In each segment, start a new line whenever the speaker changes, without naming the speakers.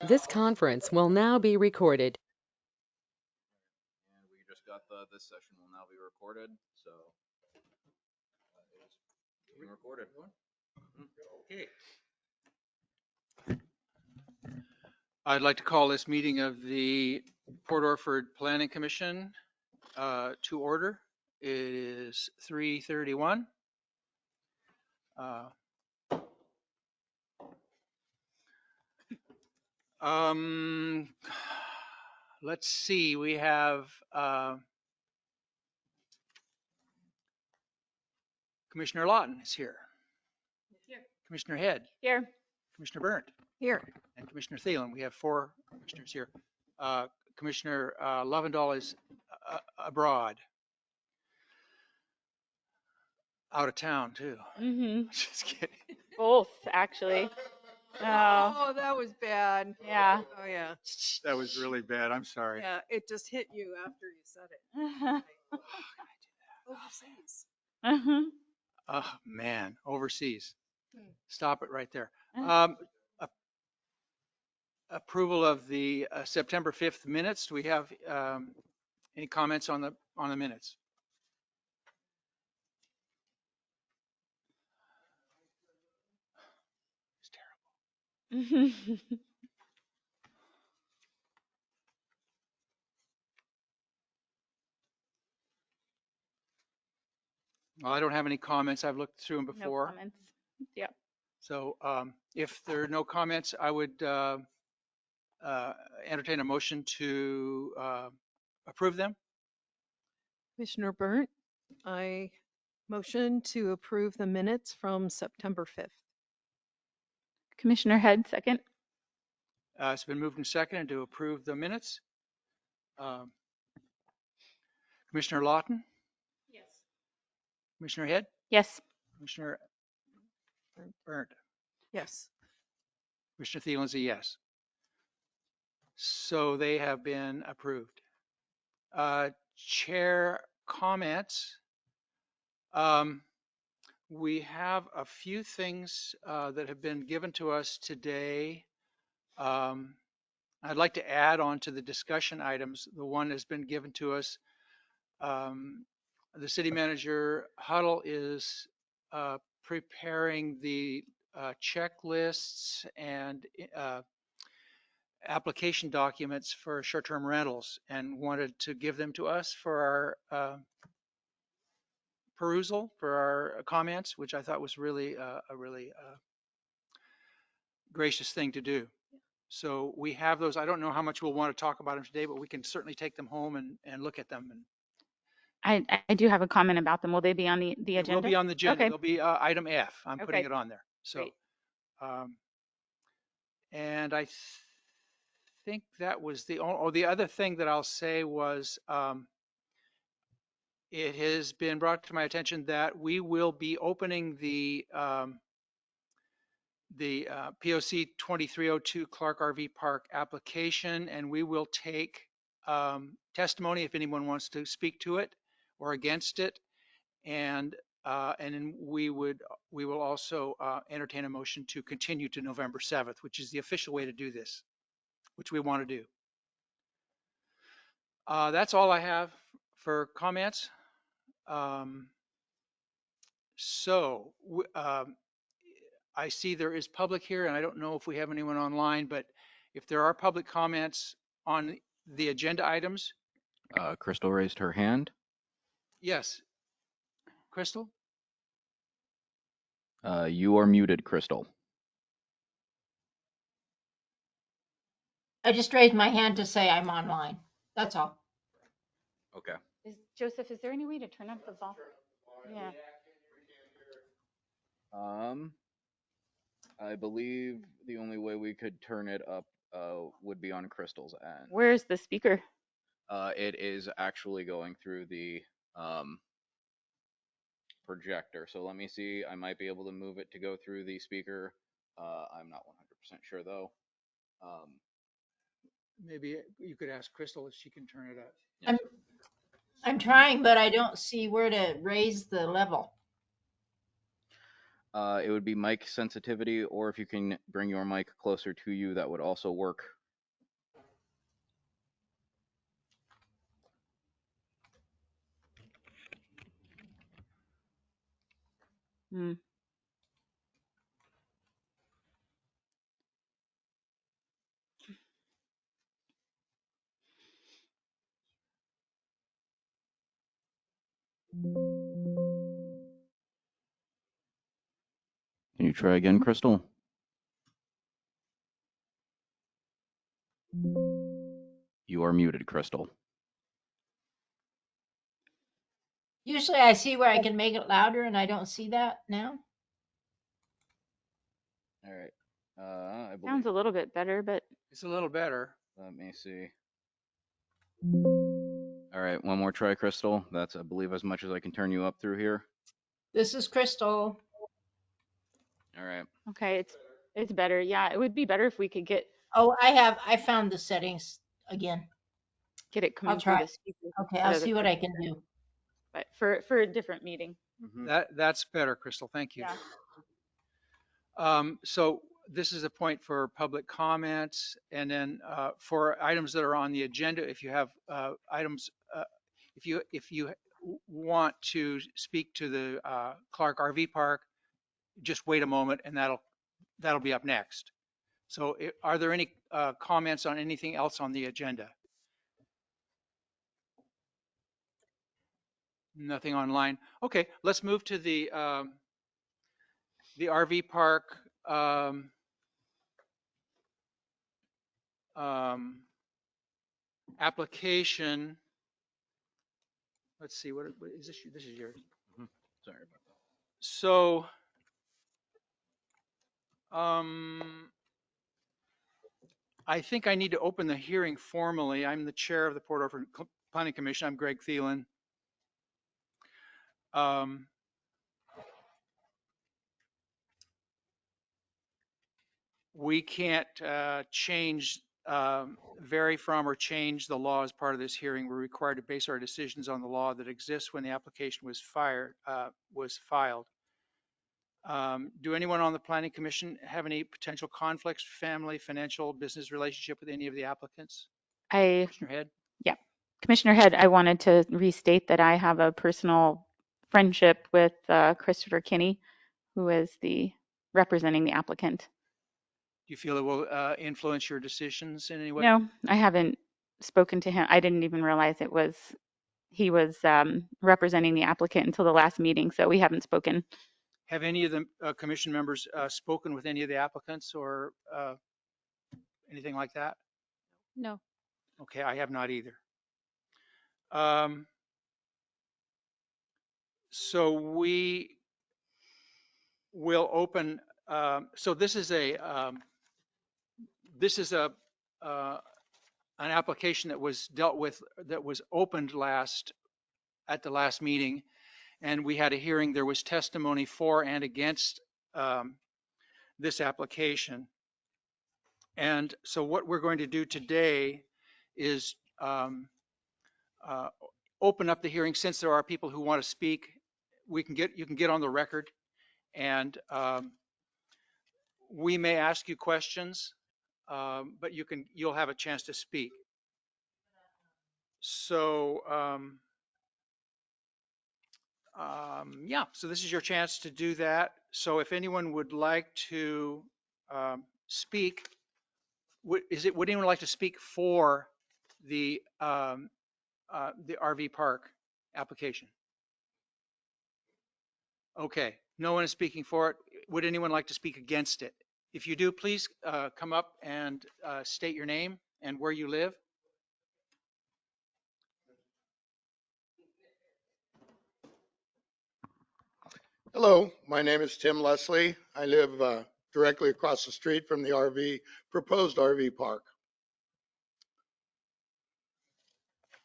This conference will now be recorded.
And we just got this session will now be recorded, so it is being recorded. Okay. I'd like to call this meeting of the Port Orford Planning Commission to order. It is 3:31. Uh, um, let's see, we have Commissioner Lawton is here.
Here.
Commissioner Head,
Here.
Commissioner Berndt,
Here.
and Commissioner Thielen. We have 4 commissioners here. Commissioner Lovendall is abroad, out of town too.
Mm-hmm.
Just kidding.
Both, actually. Oh,
Oh, that was bad.
yeah.
Oh, yeah.
That was really bad. I'm sorry.
Yeah, it just hit you after you said it. Overseas.
Uh-huh.
Oh, man, overseas.
Hmm.
Stop it right there.
Uh-huh.
A- Approval of the September 5th minutes. Do we have any comments on the minutes? It's terrible. Well, I don't have any comments. I've looked through them
No
before.
comments. Yeah.
So if there are no comments, I would entertain a motion to approve them.
Commissioner Berndt, I motion to approve the minutes from September 5th.
Commissioner Head, second.
It's been moved and seconded to approve the minutes. Um, Commissioner Lawton,
Yes.
Commissioner Head,
Yes.
Commissioner Berndt,
Yes.
Commissioner Thielen's a yes. So they have been approved. Chair comments. We have a few things that have been given to us today. I'd like to add on to the discussion items. The one that's been given to us. The city manager Huddle is preparing the checklists and application documents for short-term rentals and wanted to give them to us for our perusal, for our comments, which I thought was really a really gracious thing to do. So we have those. I don't know how much we'll want to talk about them today, but we can certainly take them home and look at them. And
I do have a comment about them. Will they be on the
it will
agenda?
be on the agenda.
Okay.
They'll be item F. I'm putting
Okay.
it on there. So,
Great.
and I think that was the other thing that I'll say was it has been brought to my attention that we will be opening the POC 2302 Clark RV Park application, and we will take testimony if anyone wants to speak to it or against it. And then we will also entertain a motion to continue to November 7th, which is the official way to do this, which we want to do. That's all I have for comments. So I see there is public here, and I don't know if we have anyone online, but if there are public comments on the agenda items,
Crystal raised her hand.
yes. Crystal?
You are muted, Crystal.
I just raised my hand to say I'm online. That's all.
Okay.
Joseph, is there any way to turn up the volume? Yeah.
I believe the only way we could turn it up would be on Crystal's end.
Where's the speaker?
It is actually going through the projector. So let me see. I might be able to move it to go through the speaker. I'm not 100% sure though.
Maybe you could ask Crystal if she can turn it up.
I'm trying, but I don't see where to raise the level.
It would be mic sensitivity, or if you can bring your mic closer to you, that would also work.
Hmm.
Can you try again, Crystal? You are muted, Crystal.
Usually I see where I can make it louder and I don't see that now.
All right. I believe.
Sounds a little bit better, but
It's a little better.
Let me see. All right, one more try, Crystal. That's, I believe, as much as I can turn you up through here.
This is Crystal.
All right.
okay, it's better. Yeah, it would be better if we could
Oh, I found the settings again.
get it
I'll
coming through
try.
the speaker.
Okay,
instead
I'll
of the
see what I
computer.
can do.
But for a different meeting.
That's better, Crystal. Thank you.
Yeah.
So this is a point for public comments, and then for items that are on the agenda, if you have items, if you want to speak to the Clark RV Park, just wait a moment, and that'll be up next. So are there any comments on anything else on the agenda? Nothing online. Okay, let's move to the RV park. Application. Let's see, what is this? This is yours.
Sorry about that.
So, I think I need to open the hearing formally. I'm the chair of the Port Orford Planning Commission. I'm Greg Thielen. We can't vary from or change the law as part of this hearing. We're required to base our decisions on the law that exists when the application was filed. Do anyone on the Planning Commission have any potential conflicts, family, financial, business relationship with any of the applicants? Commissioner Head?
Yeah, Commissioner Head, I wanted to restate that I have a personal friendship with Christopher Kinney, who is representing the applicant.
Do you feel it will influence your decisions in any way?
No, I haven't spoken to him. I didn't even realize he was representing the applicant until the last meeting, so we haven't spoken.
Have any of the commission members spoken with any of the applicants or anything like that?
No.
Okay, I have not either. So we will open. So this is an application that was dealt with, that was opened at the last meeting, and we had a hearing. There was testimony for and against this application. And so what we're going to do today is open up the hearing. Since there are people who want to speak, you can get on the record, and we may ask you questions, but you'll have a chance to speak. So yeah, so this is your chance to do that. So if anyone would like to speak, would anyone like to speak for the RV park application? Okay, no one is speaking for it. Would anyone like to speak against it? If you do, please come up and state your name and where you live.
Hello, my name is Tim Leslie. I live directly across the street from the proposed RV park.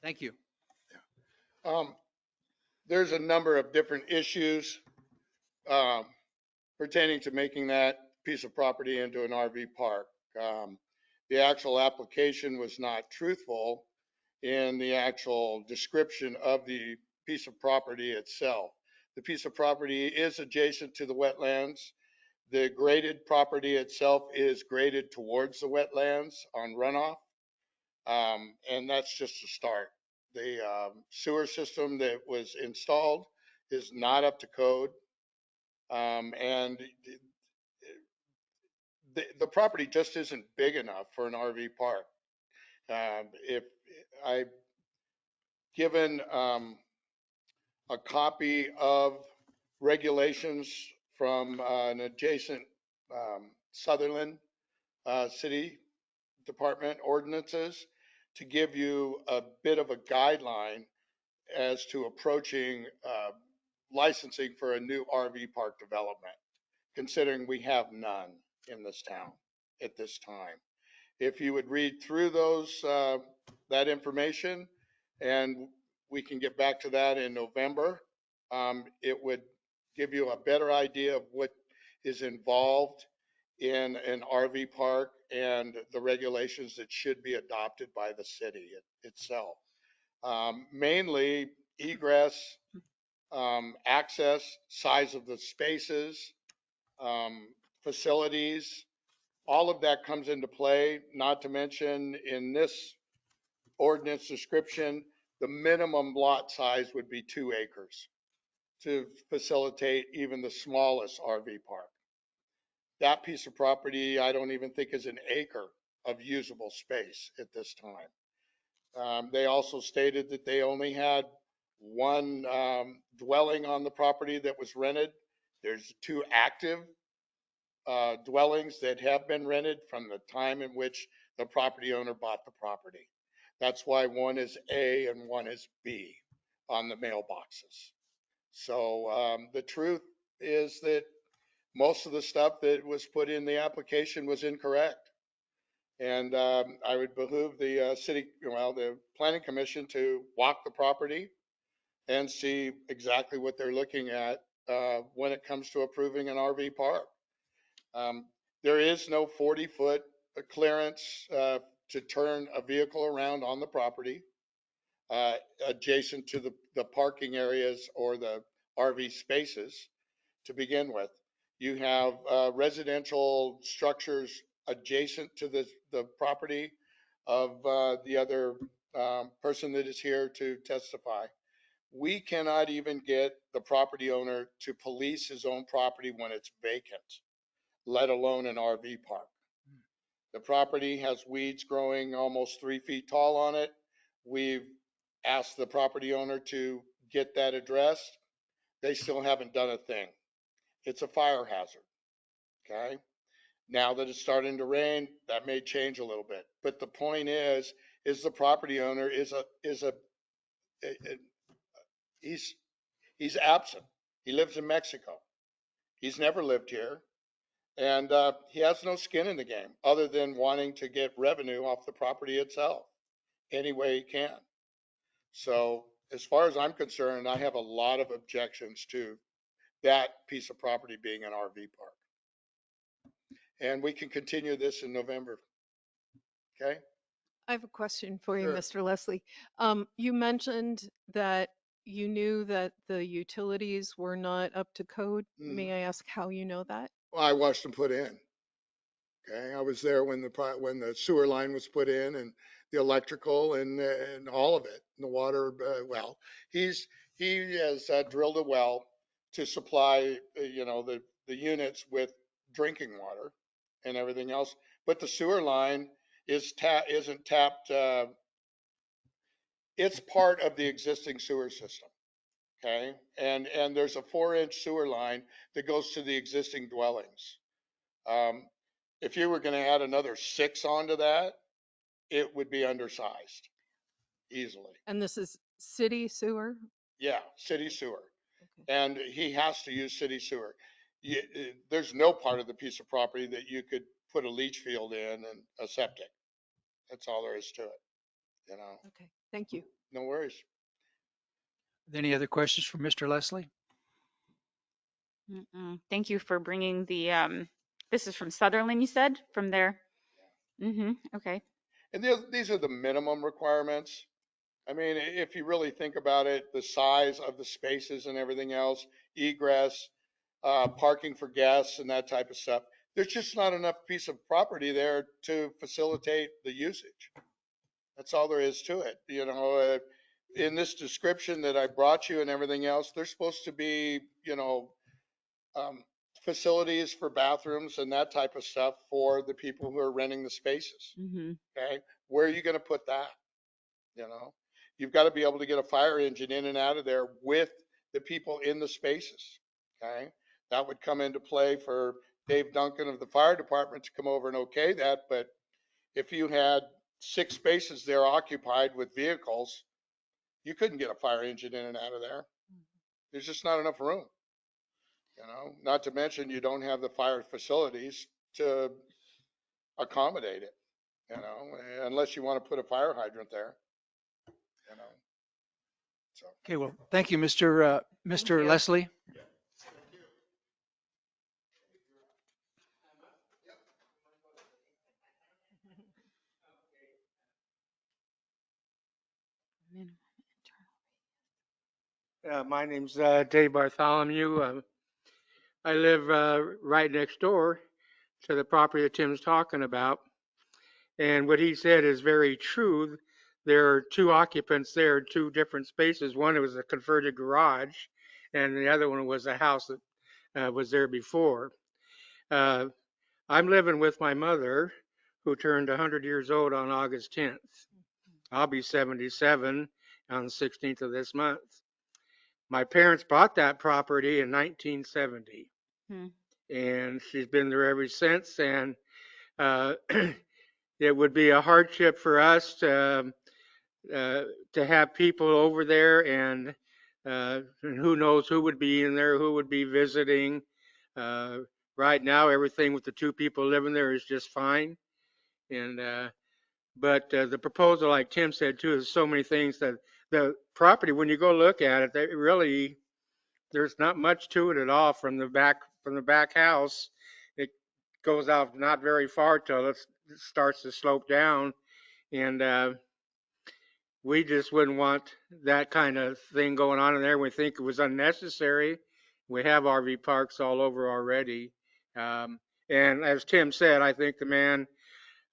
Thank you.
There's a number of different issues pertaining to making that piece of property into an RV park. The actual application was not truthful in the actual description of the piece of property itself. The piece of property is adjacent to the wetlands. The graded property itself is graded towards the wetlands on runoff. And that's just a start. The sewer system that was installed is not up to code. And the property just isn't big enough for an RV park. If I've given a copy of regulations from an adjacent Sutherland City Department ordinances to give you a bit of a guideline as to approaching licensing for a new RV park development, considering we have none in this town at this time. If you would read through those, that information, and we can get back to that in November, it would give you a better idea of what is involved in an RV park and the regulations that should be adopted by the city itself. Mainly egress, access, size of the spaces, facilities, all of that comes into play, not to mention in this ordinance description, the minimum lot size would be 2 acres to facilitate even the smallest RV park. That piece of property, I don't even think is an acre of usable space at this time. They also stated that they only had one dwelling on the property that was rented. There's 2 active dwellings that have been rented from the time in which the property owner bought the property. That's why one is A and one is B on the mailboxes. So the truth is that most of the stuff that was put in the application was incorrect. And I would behoove the the planning commission to walk the property and see exactly what they're looking at when it comes to approving an RV park. There is no 40-foot clearance to turn a vehicle around on the property adjacent to the parking areas or the RV spaces to begin with. You have residential structures adjacent to the property of the other person that is here to testify. We cannot even get the property owner to police his own property when it's vacant, let alone an RV park. The property has weeds growing almost 3 feet tall on it. We've asked the property owner to get that addressed. They still haven't done a thing. It's a fire hazard, okay? Now that it's starting to rain, that may change a little bit. But the point is the property owner he's absent. He lives in Mexico. He's never lived here. And he has no skin in the game other than wanting to get revenue off the property itself any way he can. So as far as I'm concerned, I have a lot of objections to that piece of property being an RV park. And we can continue this in November. Okay?
I have a question for you,
Sure.
Mr. Leslie. You mentioned that you knew that the utilities were not up to code. May I ask how you know that?
Well, I watched them put in. Okay, I was there when the sewer line was put in and the electrical and all of it, and the water well. He has drilled a well to supply the units with drinking water and everything else, but the sewer line isn't tapped. It's part of the existing sewer system. Okay, and there's a 4-inch sewer line that goes to the existing dwellings. If you were going to add another 6 onto that, it would be undersized easily.
And this is city sewer?
Yeah, city sewer.
Okay.
And he has to use city sewer. There's no part of the piece of property that you could put a leach field in and a septic. That's all there is to it,
Okay, thank you.
No worries.
Any other questions for Mr. Leslie?
Thank you for bringing the, this is from Sutherland, you said, from there? Okay.
And these are the minimum requirements. I mean, if you really think about it, the size of the spaces and everything else, egress, parking for guests and that type of stuff, there's just not enough piece of property there to facilitate the usage. That's all there is to it. You know, in this description that I brought you and everything else, there's supposed to be, you know, um, facilities for bathrooms and that type of stuff for the people who are renting the spaces.
Mm-hmm.
Okay, where are you going to put that? You know, you've got to be able to get a fire engine in and out of there with the people in the spaces. Okay, that would come into play for Dave Duncan of the fire department to come over and okay that. But if you had 6 spaces there occupied with vehicles, you couldn't get a fire engine in and out of there. There's just not enough room. You know, not to mention you don't have the fire facilities to accommodate it, you know, unless you want to put a fire hydrant there, you know. So,
Okay, well, thank you, Mr. Mr.
you.
Leslie.
My name's Dave Bartholomew. I live right next door to the property that Tim's talking about. And what he said is very true. There are 2 occupants there, 2 different spaces. One was a converted garage, and the other one was a house that was there before. I'm living with my mother, who turned 100 years old on August 10th. I'll be 77 on the 16th of this month. My parents bought that property in 1970, and she's been there ever since. And it would be a hardship for us to have people over there, and who knows who would be in there, who would be visiting. Right now, everything with the 2 people living there is just fine. And but the proposal, like Tim said too, is so many things that the property, when you go look at it, they really, there's not much to it at all from the back house. It goes out not very far till it starts to slope down, and we just wouldn't want that kind of thing going on in there. We think it was unnecessary. We have RV parks all over already, and as Tim said, I think the man.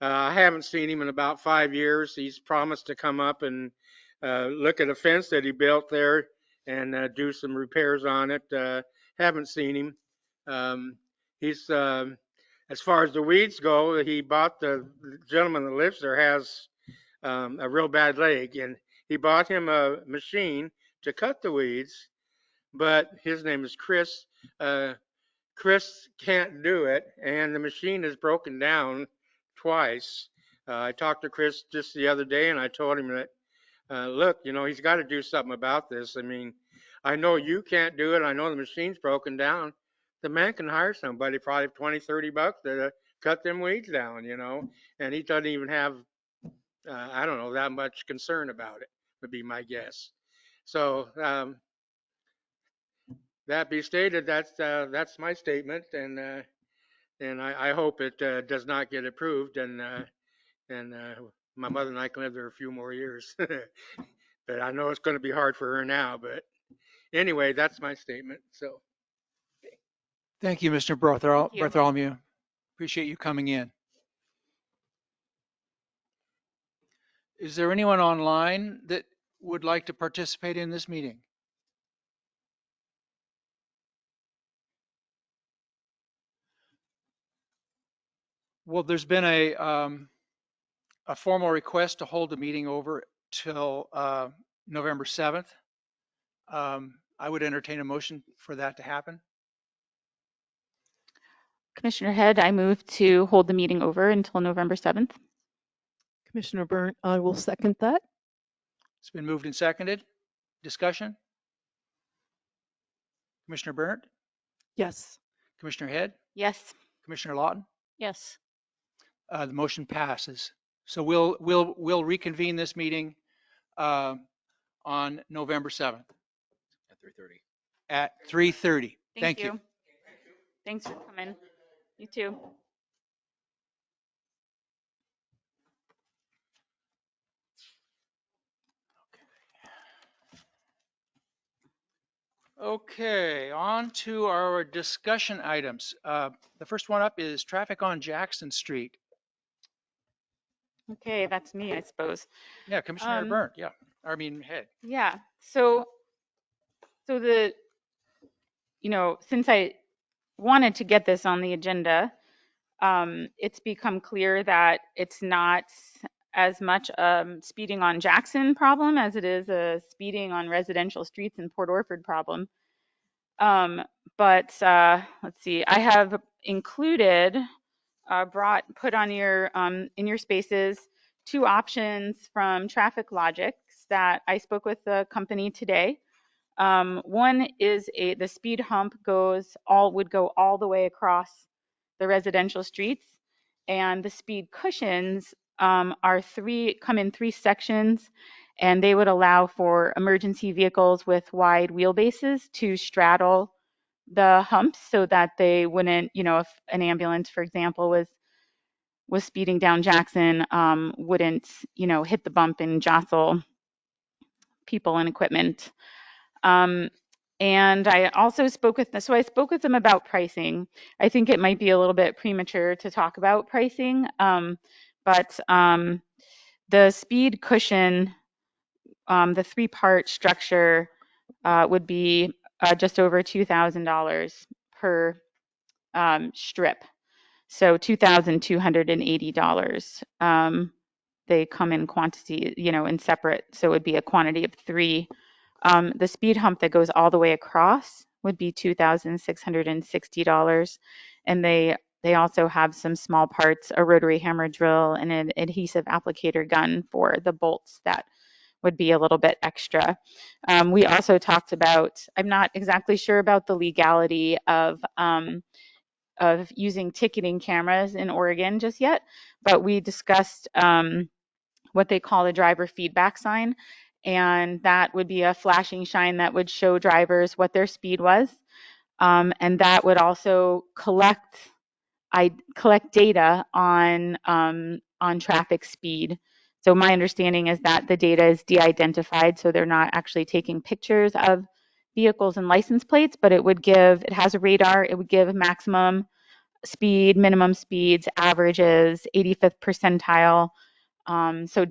I haven't seen him in about 5 years. He's promised to come up and look at a fence that he built there and do some repairs on it. Haven't seen him. He's as far as the weeds go, he bought the gentleman that lives there has a real bad leg, and he bought him a machine to cut the weeds. But his name is Chris. Chris can't do it, and the machine is broken down twice. I talked to Chris just the other day, and I told him that, look, you know, he's got to do something about this. I mean, I know you can't do it. I know the machine's broken down. The man can hire somebody, probably 20, 30 bucks to cut them weeds down, you know, and he doesn't even have, I don't know, that much concern about it, would be my guess. So, that be stated, that's my statement, and I hope it does not get approved, and my mother and I can live there a few more years. But I know it's going to be hard for her now. But anyway, that's my statement. So
Thank you, Mr.
Thank you.
Bartholomew. Appreciate you coming in. Is there anyone online that would like to participate in this meeting? Well, there's been a formal request to hold the meeting over till November 7th. I would entertain a motion for that to happen.
Commissioner Head, I move to hold the meeting over until November 7th.
Commissioner Burnt, I will second that.
It's been moved and seconded. Discussion? Commissioner Burnt,
Yes.
Commissioner Head,
Yes.
Commissioner Lawton?
Yes.
The motion passes. So we'll reconvene this meeting on November 7th
At 3:30.
at 3:30.
Thank you. Thanks for coming. You too.
Okay, on to our discussion items. The first one up is traffic on Jackson Street.
Okay, that's me, I suppose.
Yeah, Commissioner
Um,
Burnt, yeah. Head.
yeah. So the, since I wanted to get this on the agenda, it's become clear that it's not as much speeding on Jackson problem as it is a speeding on residential streets in Port Orford problem. Um, but let's see, I have included, put on your in your spaces 2 options from Traffic Logics that I spoke with the company today. One is the speed hump would go all the way across the residential streets, and the speed cushions come in 3 sections, and they would allow for emergency vehicles with wide wheelbases to straddle the humps so that they wouldn't, if an ambulance, for example, was speeding down Jackson, wouldn't, hit the bump and jostle people and equipment. And I also spoke with them about pricing. I think it might be a little bit premature to talk about pricing, but the speed cushion, the 3-part structure, would be just over $2,000 per strip, so $2,280. They come in quantity, in separate, so it would be a quantity of 3. The speed hump that goes all the way across would be $2,660, and they also have some small parts, a rotary hammer drill, and an adhesive applicator gun for the bolts that would be a little bit extra. We also talked about, I'm not exactly sure about the legality of using ticketing cameras in Oregon just yet, but we discussed what they call a driver feedback sign, and that would be a flashing shine that would show drivers what their speed was, and that would also collect data on traffic speed. So my understanding is that the data is de-identified, so they're not actually taking pictures of vehicles and license plates, but it has a radar, it would give maximum speed, minimum speeds, averages, 85th percentile. So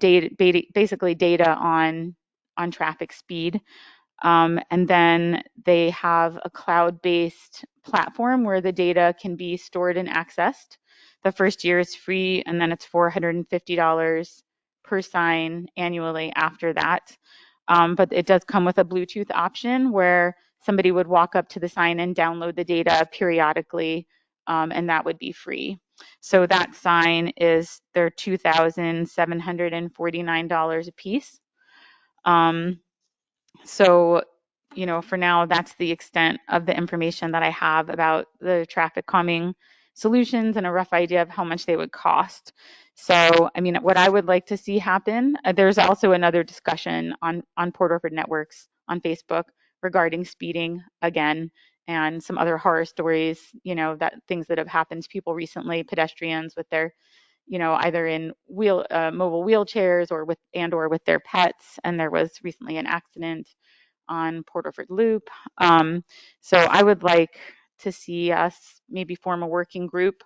basically data on traffic speed. And then they have a cloud-based platform where the data can be stored and accessed. The first year is free, and then it's $450 per sign annually after that. But it does come with a Bluetooth option where somebody would walk up to the sign and download the data periodically, and that would be free. So that sign they're $2,749 a piece. So, for now, that's the extent of the information that I have about the traffic calming solutions and a rough idea of how much they would cost. So, what I would like to see happen, there's also another discussion on Port Orford Networks on Facebook regarding speeding again, and some other horror stories, things that have happened to people recently, pedestrians with their, either in mobile wheelchairs or with their pets. And there was recently an accident on Port Orford Loop. So I would like to see us maybe form a working group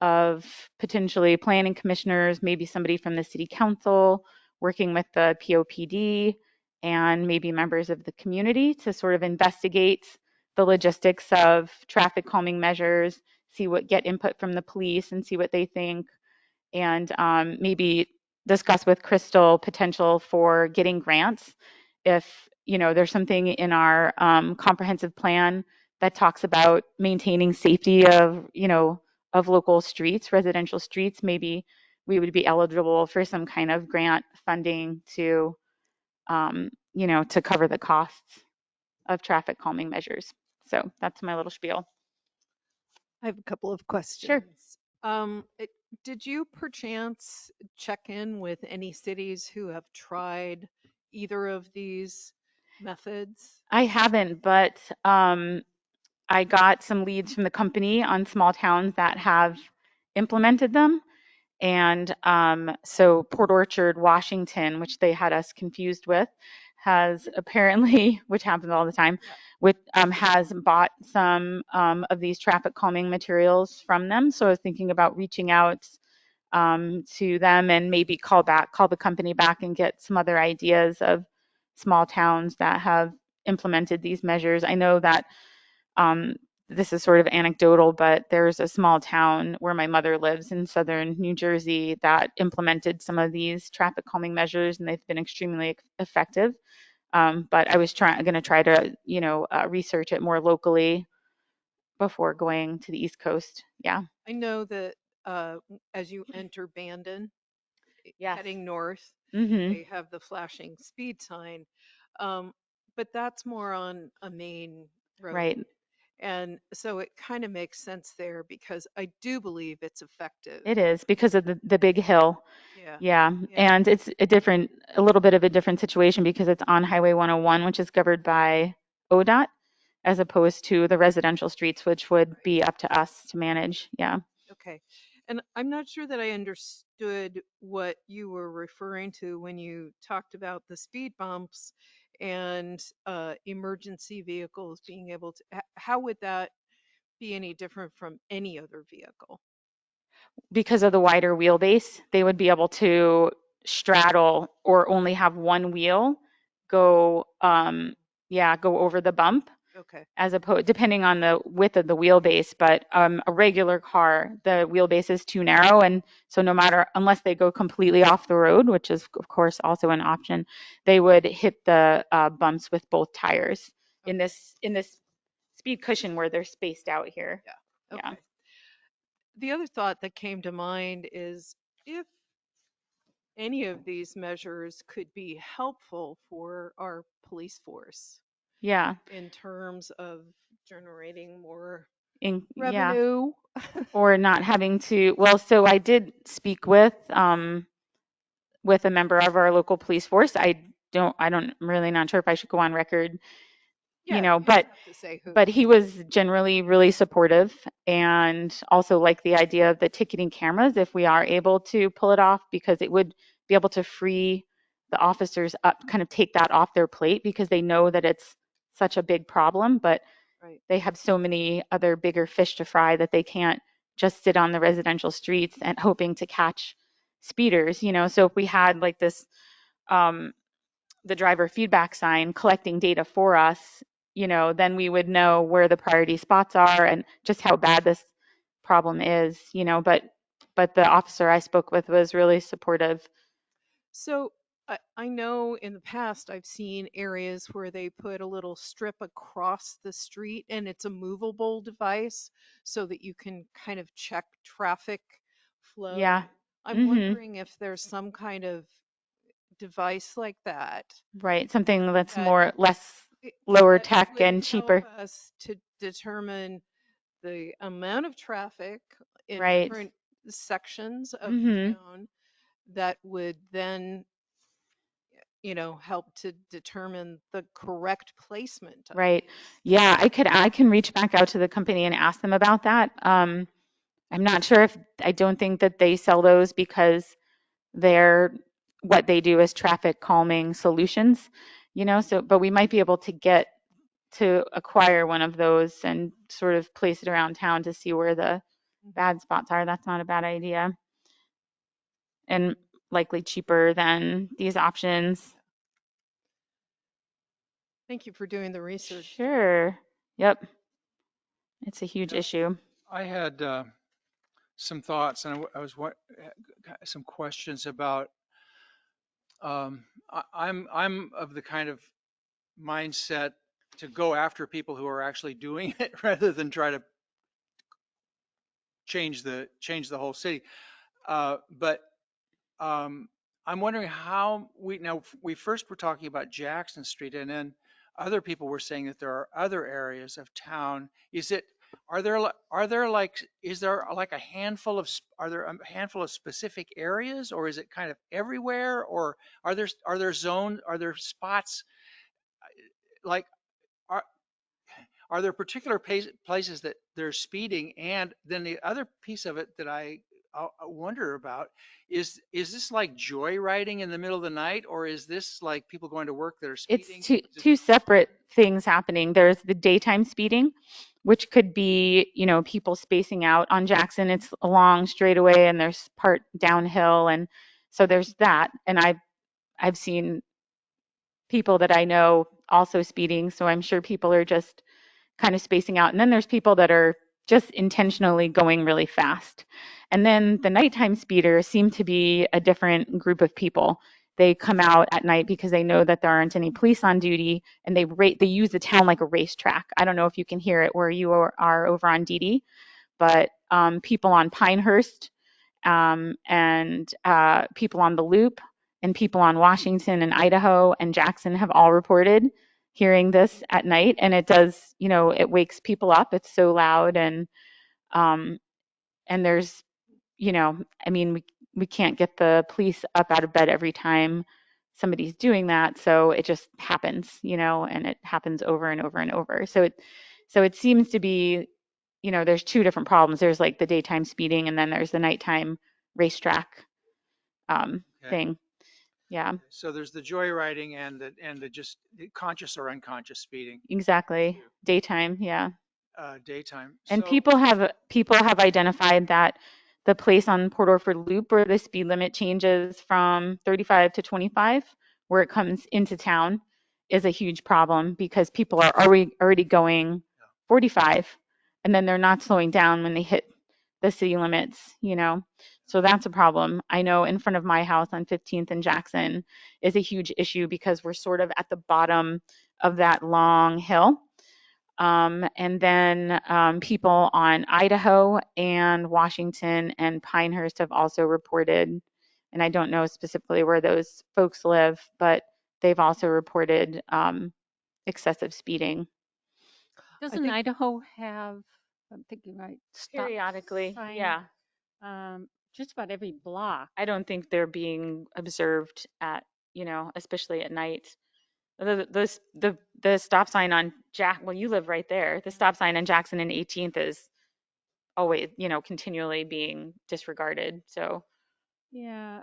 of potentially planning commissioners, maybe somebody from the city council, working with the POPD, and maybe members of the community to sort of investigate the logistics of traffic calming measures, get input from the police and see what they think, and maybe discuss with Crystal potential for getting grants. If there's something in our comprehensive plan that talks about maintaining safety of local streets, residential streets, maybe we would be eligible for some kind of grant funding to to cover the costs of traffic calming measures. So that's my little spiel.
I have a couple of questions.
Sure.
Did you perchance check in with any cities who have tried either of these methods?
I haven't, but I got some leads from the company on small towns that have implemented them. And so Port Orchard, Washington, which they had us confused with, has apparently, which happens all the time,
Yeah.
which has bought some of these traffic calming materials from them. So I was thinking about reaching out to them and maybe call the company back and get some other ideas of small towns that have implemented these measures. I know that um, this is sort of anecdotal, but there's a small town where my mother lives in southern New Jersey that implemented some of these traffic calming measures, and they've been extremely effective. But I was going to try to, research it more locally before going to the East Coast. Yeah.
I know that as you enter Bandon,
Yes.
heading north,
Mm-hmm.
they have the flashing speed sign. Um, but that's more on a main road.
Right.
And so it kind of makes sense there because I do believe it's effective.
It is because of the big hill.
Yeah.
Yeah.
Yeah.
And it's a little bit of a different situation because it's on Highway 101, which is governed by ODOT, as opposed to the residential streets, which would be up to us to manage. Yeah.
Okay. And I'm not sure that I understood what you were referring to when you talked about the speed bumps and emergency vehicles being able to, how would that be any different from any other vehicle?
Because of the wider wheelbase, they would be able to straddle or only have one wheel go, go over the bump,
Okay.
as opposed, depending on the width of the wheelbase. But a regular car, the wheelbase is too narrow, and so no matter, unless they go completely off the road, which is of course also an option, they would hit the bumps with both tires in
Okay.
this speed cushion where they're spaced out here.
Yeah.
Yeah.
Okay. The other thought that came to mind is if any of these measures could be helpful for our police force
Yeah.
in terms of generating more
Yeah.
revenue.
Or not having to, well, so I did speak with a member of our local police force. I'm really not sure if I should go on record,
Yeah, you don't
but
have to say who.
he was generally really supportive and also like the idea of the ticketing cameras if we are able to pull it off, because it would be able to free the officers up, kind of take that off their plate, because they know that it's such a big problem, but
Right.
they have so many other bigger fish to fry that they can't just sit on the residential streets and hoping to catch speeders. So if we had like this, the driver feedback sign collecting data for us, then we would know where the priority spots are and just how bad this problem is, but the officer I spoke with was really supportive.
So I know in the past I've seen areas where they put a little strip across the street and it's a movable device so that you can kind of check traffic flow.
Yeah.
I'm wondering if there's some kind of device like that
Right. Something that's
that
less lower
that
tech
would
and
help
cheaper.
us to determine the amount of traffic in
Right.
different sections of the
Mhm.
town that would then, help to determine the correct placement of
Right.
these.
Yeah, I can reach back out to the company and ask them about that. I'm not sure if I don't think that they sell those because they're what they do is traffic calming solutions, so but we might be able to get to acquire one of those and sort of place it around town to see where the bad spots are. That's not a bad idea. And likely cheaper than these options.
Thank you for doing the research.
Sure. Yep. It's a huge issue.
I had some thoughts and some questions about, I'm of the kind of mindset to go after people who are actually doing it rather than try to change the whole city. But I'm wondering how we first were talking about Jackson Street, and then other people were saying that there are other areas of town. Are there a handful of specific areas, or is it kind of everywhere, or are there spots like, are there particular places that they're speeding? And then the other piece of it that I I wonder about, is this like joyriding in the middle of the night, or is this like people going to work that are
It's
speeding?
two separate things happening. There's the daytime speeding, which could be, people spacing out on Jackson. It's a long straightaway and there's part downhill. And so there's that. And I've seen people that I know also speeding. So I'm sure people are just kind of spacing out. And then there's people that are just intentionally going really fast. And then the nighttime speeders seem to be a different group of people. They come out at night because they know that there aren't any police on duty, and they use the town like a racetrack. I don't know if you can hear it where you are over on Dee, but people on Pinehurst, and people on the Loop, and people on Washington and Idaho and Jackson have all reported hearing this at night, and it does, it wakes people up. It's so loud, um, and there's, I mean, we can't get the police up out of bed every time somebody's doing that, so it just happens, and it happens over and over and over. So it seems to be, there's two different problems. There's like the daytime speeding, and then there's the nighttime racetrack
Okay.
thing. Yeah,
So there's the joyriding and the just conscious or unconscious speeding,
exactly. Daytime, yeah.
daytime.
And
So
people have identified that the place on Port Orford Loop where the speed limit changes from 35 to 25, where it comes into town, is a huge problem because people are already going 45, and then they're not slowing down when they hit the city limits. So that's a problem. I know in front of my house on 15th and Jackson is a huge issue because we're sort of at the bottom of that long hill. And then people on Idaho and Washington and Pinehurst have also reported, and I don't know specifically where those folks live, but they've also reported excessive speeding.
Doesn't Idaho have, if I'm thinking right, stop
Periodically,
sign,
yeah.
just about every block?
I don't think they're being observed at, especially at night. The stop sign on well, you live right there. The stop sign on Jackson and 18th is always, continually being disregarded. So,
Yeah,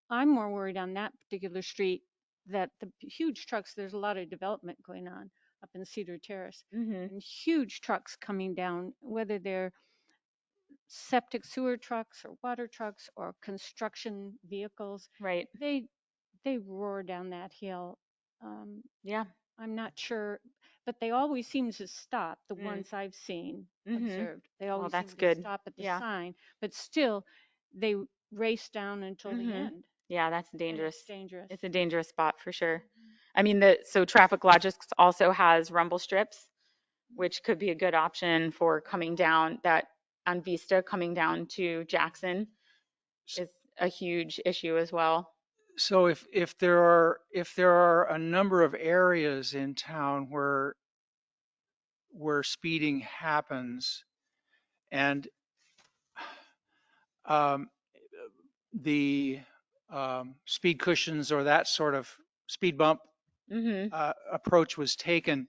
I'm more worried on that particular street that the huge trucks, there's a lot of development going on up in Cedar Terrace, and huge trucks coming down, whether they're septic sewer trucks or water trucks or construction vehicles,
right.
they roar down that hill.
Yeah.
I'm not sure, but they always seem to stop, the
Mm.
ones I've seen,
Mhm.
observed. They
Well,
always
that's
seem
good.
to stop at the
Yeah.
sign, but still they race down until the
Mhm.
end.
Yeah, that's
And
dangerous.
it's dangerous.
It's a dangerous spot for sure. I mean, so Traffic Logics also has rumble strips, which could be a good option for coming down that on Vista, coming down to Jackson is a huge issue as well.
So if there are a number of areas in town where speeding happens, and um, the speed cushions or that sort of speed bump
Mhm.
approach was taken,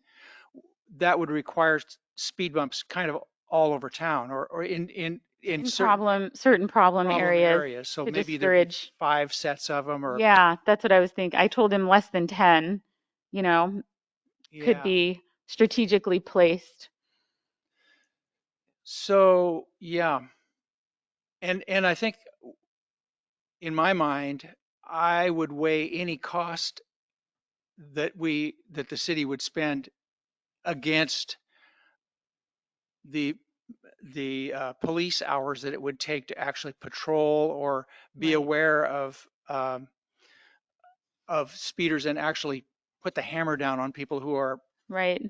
that would require speed bumps kind of all over town, or in
Certain problem
problem
areas
areas. So
to
maybe there'd be
discourage.
5 sets of them, or
Yeah, that's what I was thinking. I told him less than 10, you know, could
yeah.
be strategically placed.
So yeah, and I think in my mind, I would weigh any cost that the city would spend against the police hours that it would take to actually patrol or be
Right.
aware of speeders and actually put the hammer down on people who are,
Right.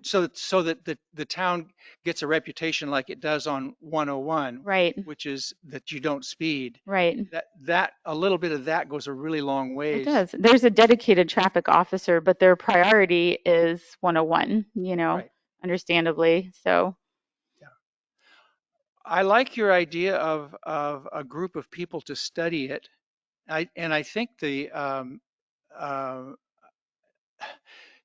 so that the town gets a reputation like it does on 101,
Right.
which is that you don't speed.
Right.
That a little bit of that goes a really long
It
ways.
does. There's a dedicated traffic officer, but their priority is 101,
Right.
understandably. So,
Yeah. I like your idea of a group of people to study it. I think uh,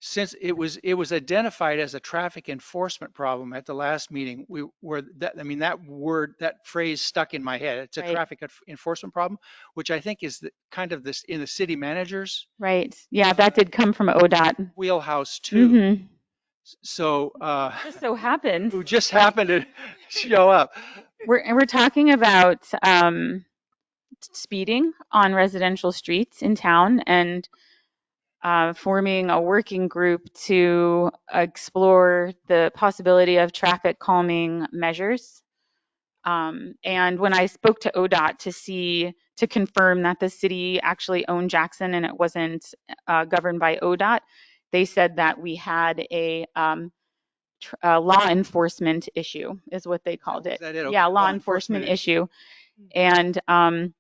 since it was identified as a traffic enforcement problem at the last meeting, we were that, I mean, that phrase stuck in my head. It's a
Right.
traffic enforcement problem, which I think is kind of this in the city manager's
Right. Yeah, that did come from ODOT.
wheelhouse too.
Mm-hmm.
So,
Just so happens.
who just happened to show up.
We're talking about speeding on residential streets in town and forming a working group to explore the possibility of traffic calming measures. And when I spoke to ODOT to confirm that the city actually owned Jackson and it wasn't governed by ODOT, they said that we had a law enforcement issue, is what they called
Is
it.
that it?
Yeah, law
Law
enforcement
enforcement
issue. And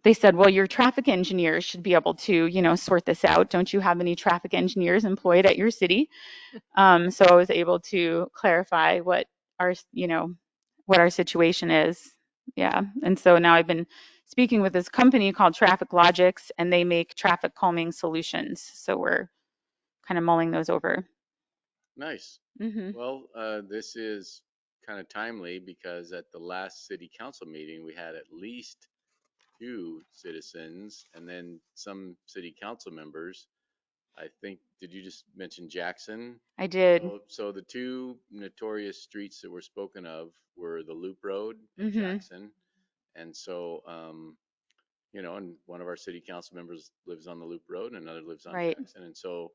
they said, well, your traffic engineers should be able to, sort this out. Don't you have any traffic engineers employed at your city? So I was able to clarify what our situation is. Yeah. And so now I've been speaking with this company called Traffic Logics, and they make traffic calming solutions. So we're kind of mulling those over.
Nice.
Mm-hmm.
Well, this is kind of timely because at the last city council meeting, we had at least 2 citizens and then some city council members. I think, did you just mention Jackson?
I did.
So the 2 notorious streets that were spoken of were the Loop Road and
Mm-hmm.
Jackson. And so, and one of our city council members lives on the Loop Road and another lives on
Right.
Jackson. And so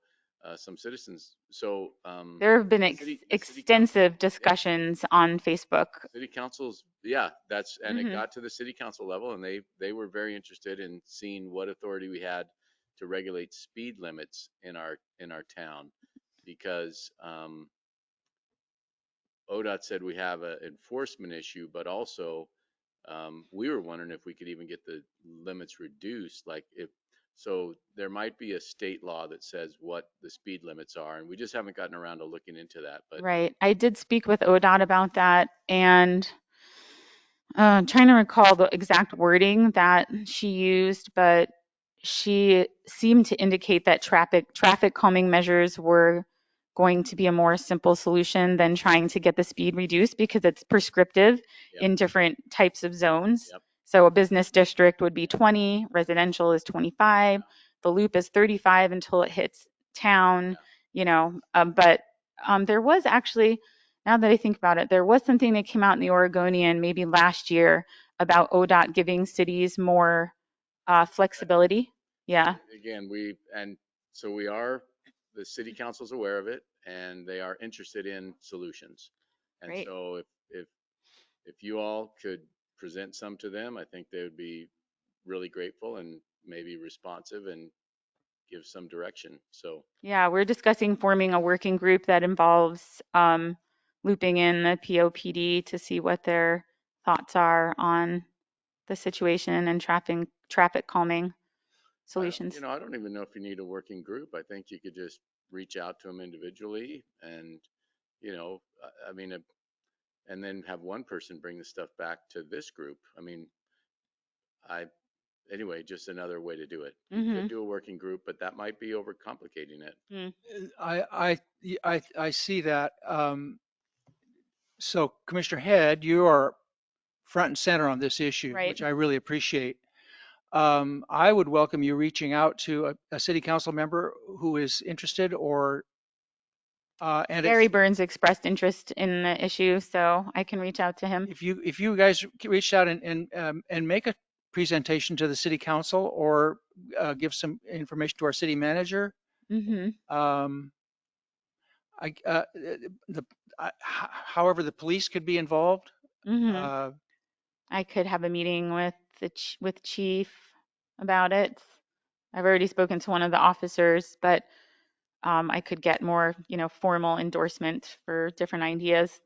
some citizens, so
There have been
the city
extensive
council-
discussions on Facebook.
City councils, yeah, and
Mhm.
it got to the city council level and they were very interested in seeing what authority we had to regulate speed limits in our town because ODOT said we have an enforcement issue, but also we were wondering if we could even get the limits reduced, so there might be a state law that says what the speed limits are, and we just haven't gotten around to looking into that. But
Right. I did speak with ODOT about that, and trying to recall the exact wording that she used, but she seemed to indicate that traffic calming measures were going to be a more simple solution than trying to get the speed reduced because it's prescriptive
Yep.
in different types of zones.
Yep.
So a business district would be 20, residential is 25, the loop is 35 until it hits town, but there was actually, now that I think about it, there was something that came out in the Oregonian maybe last year about ODOT giving cities more flexibility. Yeah.
again, the city council's aware of it and they are interested in solutions. And
Great.
so if you all could present some to them, I think they would be really grateful and maybe responsive and give some direction. So
Yeah, we're discussing forming a working group that involves looping in the POPD to see what their thoughts are on the situation and traffic calming solutions.
I don't even know if you need a working group. I think you could just reach out to them individually and, and then have one person bring the stuff back to this group. Anyway, just another way to do it. You
Mhm.
could do a working group, but that might be overcomplicating it.
I see that. So Commissioner Head, you are front and center on this issue,
Right.
which I really appreciate. I would welcome you reaching out to a city council member who is interested and
Gary Burns expressed interest in the issue, so I can reach out to him.
if you guys reach out and make a presentation to the city council or give some information to our city manager,
Mm-hmm.
However the police could be involved.
Mm-hmm. I could have a meeting with with chief about it. I've already spoken to one of the officers, but I could get more, formal endorsement for different ideas.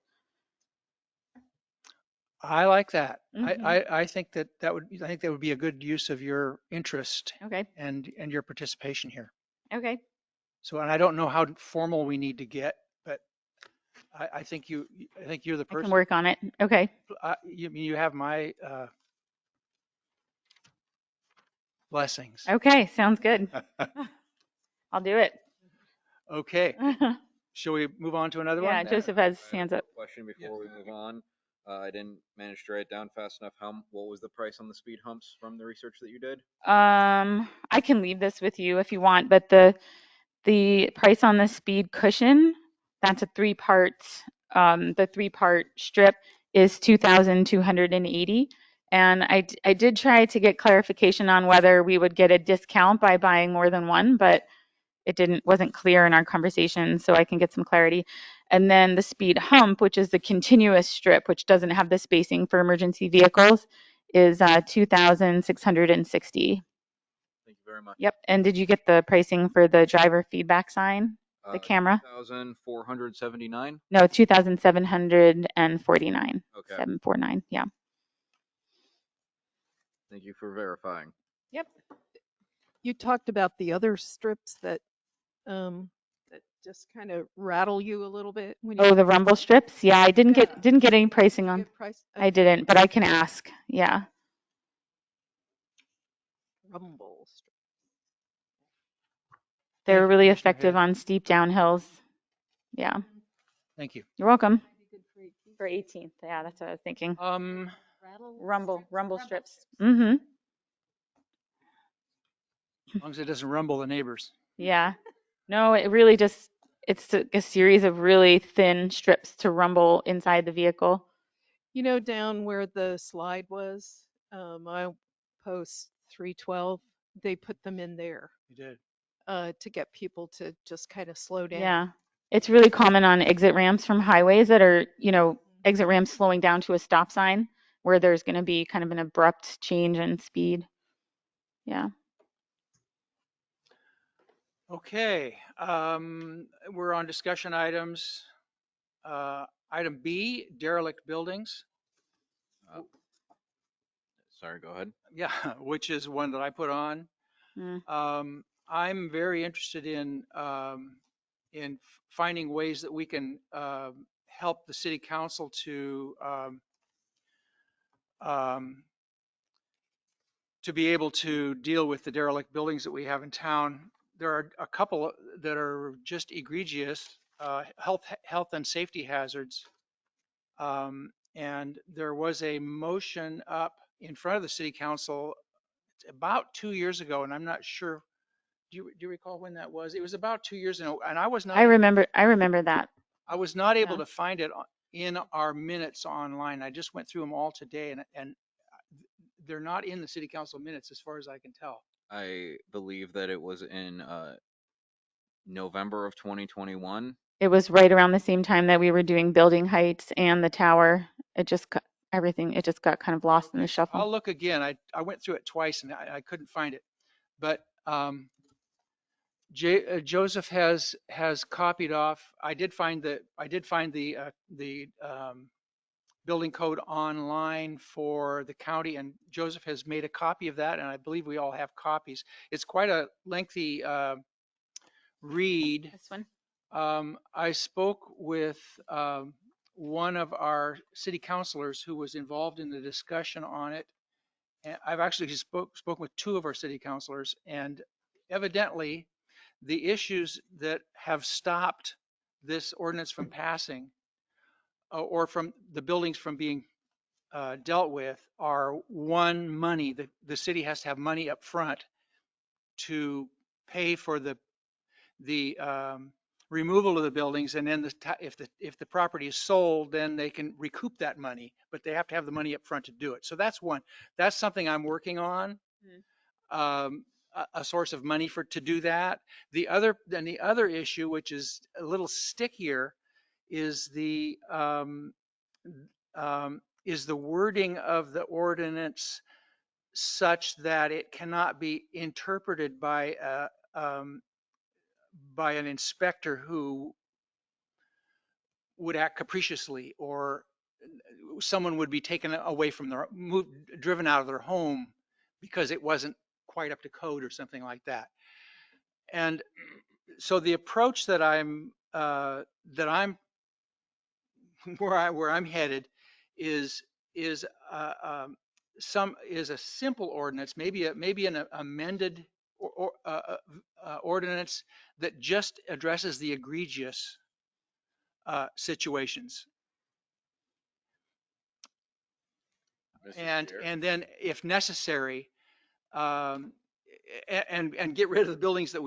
I like that.
Mhm.
I think that would be a good use of your interest
Okay.
and your participation here.
Okay.
So, and I don't know how formal we need to get, but I think you're the
I can
person.
work on it. Okay.
You have my blessings.
Okay. Sounds good. I'll do it.
Okay, shall we move on to another
Yeah,
one?
Joseph has
I
his
have
hands
a
up.
question before we move on. I didn't manage to write down fast enough. What was the price on the speed humps from the research that you did?
I can leave this with you if you want, but the price on the speed cushion, that's a the 3-part strip is 2,280. And I did try to get clarification on whether we would get a discount by buying more than one, but wasn't clear in our conversation, so I can get some clarity. And then the speed hump, which is the continuous strip, which doesn't have the spacing for emergency vehicles, is 2,660.
Thank you very much.
Yep. And did you get the pricing for the driver feedback sign, the camera?
2,479.
No, 2,749.
Okay.
749. Yeah.
Thank you for verifying.
Yep.
You talked about the other strips that just kind of rattle you a little bit when you
Oh, the rumble strips. Yeah, I didn't
Yeah.
get any pricing on.
get price.
I didn't, but I can ask. Yeah.
Rumble strip.
They're
Thank you,
really
Commissioner
effective
Head.
on steep downhills. Yeah.
Thank you.
You're welcome. For 18th. Yeah, that's what I was thinking.
Rattle
Rumble strips. Mm-hmm.
As long as it doesn't rumble the neighbors.
Yeah. No, it's a series of really thin strips to rumble inside the vehicle.
You know, down where the slide was, I post 312, they put them in there
You did.
to get people to just kind of slow down.
Yeah. It's really common on exit ramps from highways that are, exit ramps slowing down to a stop sign where there's going to be kind of an abrupt change in speed. Yeah.
Okay, we're on discussion items. Item B, derelict buildings.
Sorry, go ahead.
Yeah, which is one that I put on.
Mm.
I'm very interested in finding ways that we can help the city council to be able to deal with the derelict buildings that we have in town. There are a couple that are just egregious health and safety hazards. And there was a motion up in front of the city council about 2 years ago, and I'm not sure. Do you recall when that was? It was about 2 years ago, and I was not.
I remember that.
I was not able
Yeah.
to find it in our minutes online. I just went through them all today, and they're not in the city council minutes as far as I can tell.
I believe that it was in November of 2021.
It was right around the same time that we were doing building heights and the tower. It just got kind of lost in the shuffle.
I'll look again. I went through it twice and I couldn't find it. But Joseph has copied off. I did find the building code online for the county, and Joseph has made a copy of that, and I believe we all have copies. It's quite a lengthy read.
This one.
I spoke with one of our city councilors who was involved in the discussion on it. And I've actually spoken with two of our city councilors, and evidently the issues that have stopped this ordinance from passing or from the buildings from being dealt with are one, money. The city has to have money up front to pay for the removal of the buildings, and then if the property is sold, then they can recoup that money, but they have to have the money up front to do it. So that's one. That's something I'm working on. A source of money to do that. The other issue, which is a little stickier, is the wording of the ordinance such that it cannot be interpreted by an inspector who would act capriciously, or someone would be taken away from driven out of their home because it wasn't quite up to code or something like that. And so the approach that I'm where I'm headed is a simple ordinance, maybe an amended or ordinance that just addresses the egregious situations.
Mr.
And,
Chair,
and then if necessary, um, and get rid of the buildings that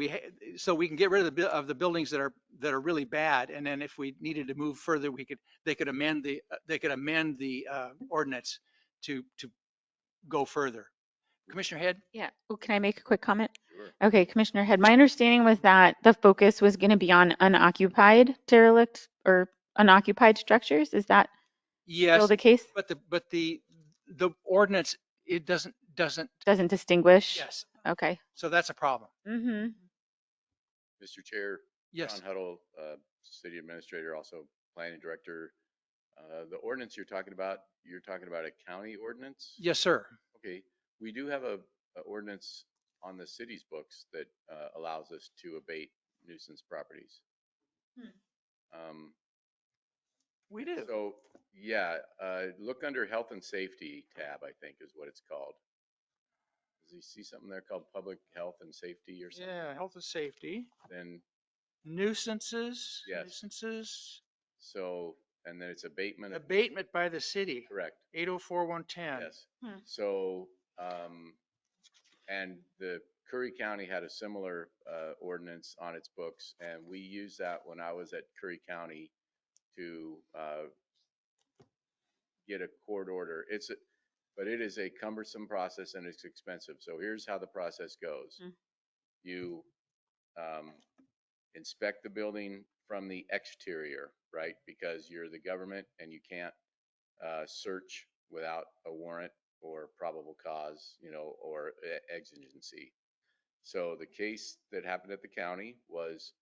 so we can get rid of the buildings that are really bad. And then if we needed to move further, they could amend the ordinance to go further. Commissioner Head?
Yeah. Oh, can I make a quick comment?
sure.
Okay, Commissioner Head, my understanding was that the focus was going to be on unoccupied derelict or unoccupied structures. Is that still
Yes,
the case?
but the ordinance, it doesn't,
Doesn't distinguish?
yes.
Okay.
So that's a problem.
Mm-hmm.
Mr. Chair,
Yes.
John Huddle, City Administrator, also Planning Director. The ordinance you're talking about a county ordinance?
Yes, sir.
Okay, we do have a ordinance on the city's books that allows us to abate nuisance properties. Um,
We do.
So, yeah, look under Health and Safety tab, I think is what it's called. Does you see something there called Public Health and Safety or something?
Yeah, health and safety.
Then,
Nuisances.
Yes.
Nuisances.
so, and then it's abatement of,
Abatement by the city,
correct,
804-110.
yes.
Hmm.
So, and the Curry County had a similar ordinance on its books, and we used that when I was at Curry County to get a court order. But it is a cumbersome process and it's expensive. So here's how the process goes.
Mm.
You inspect the building from the exterior, right? Because you're the government and you can't search without a warrant or probable cause, or exigency. So the case that happened at the county was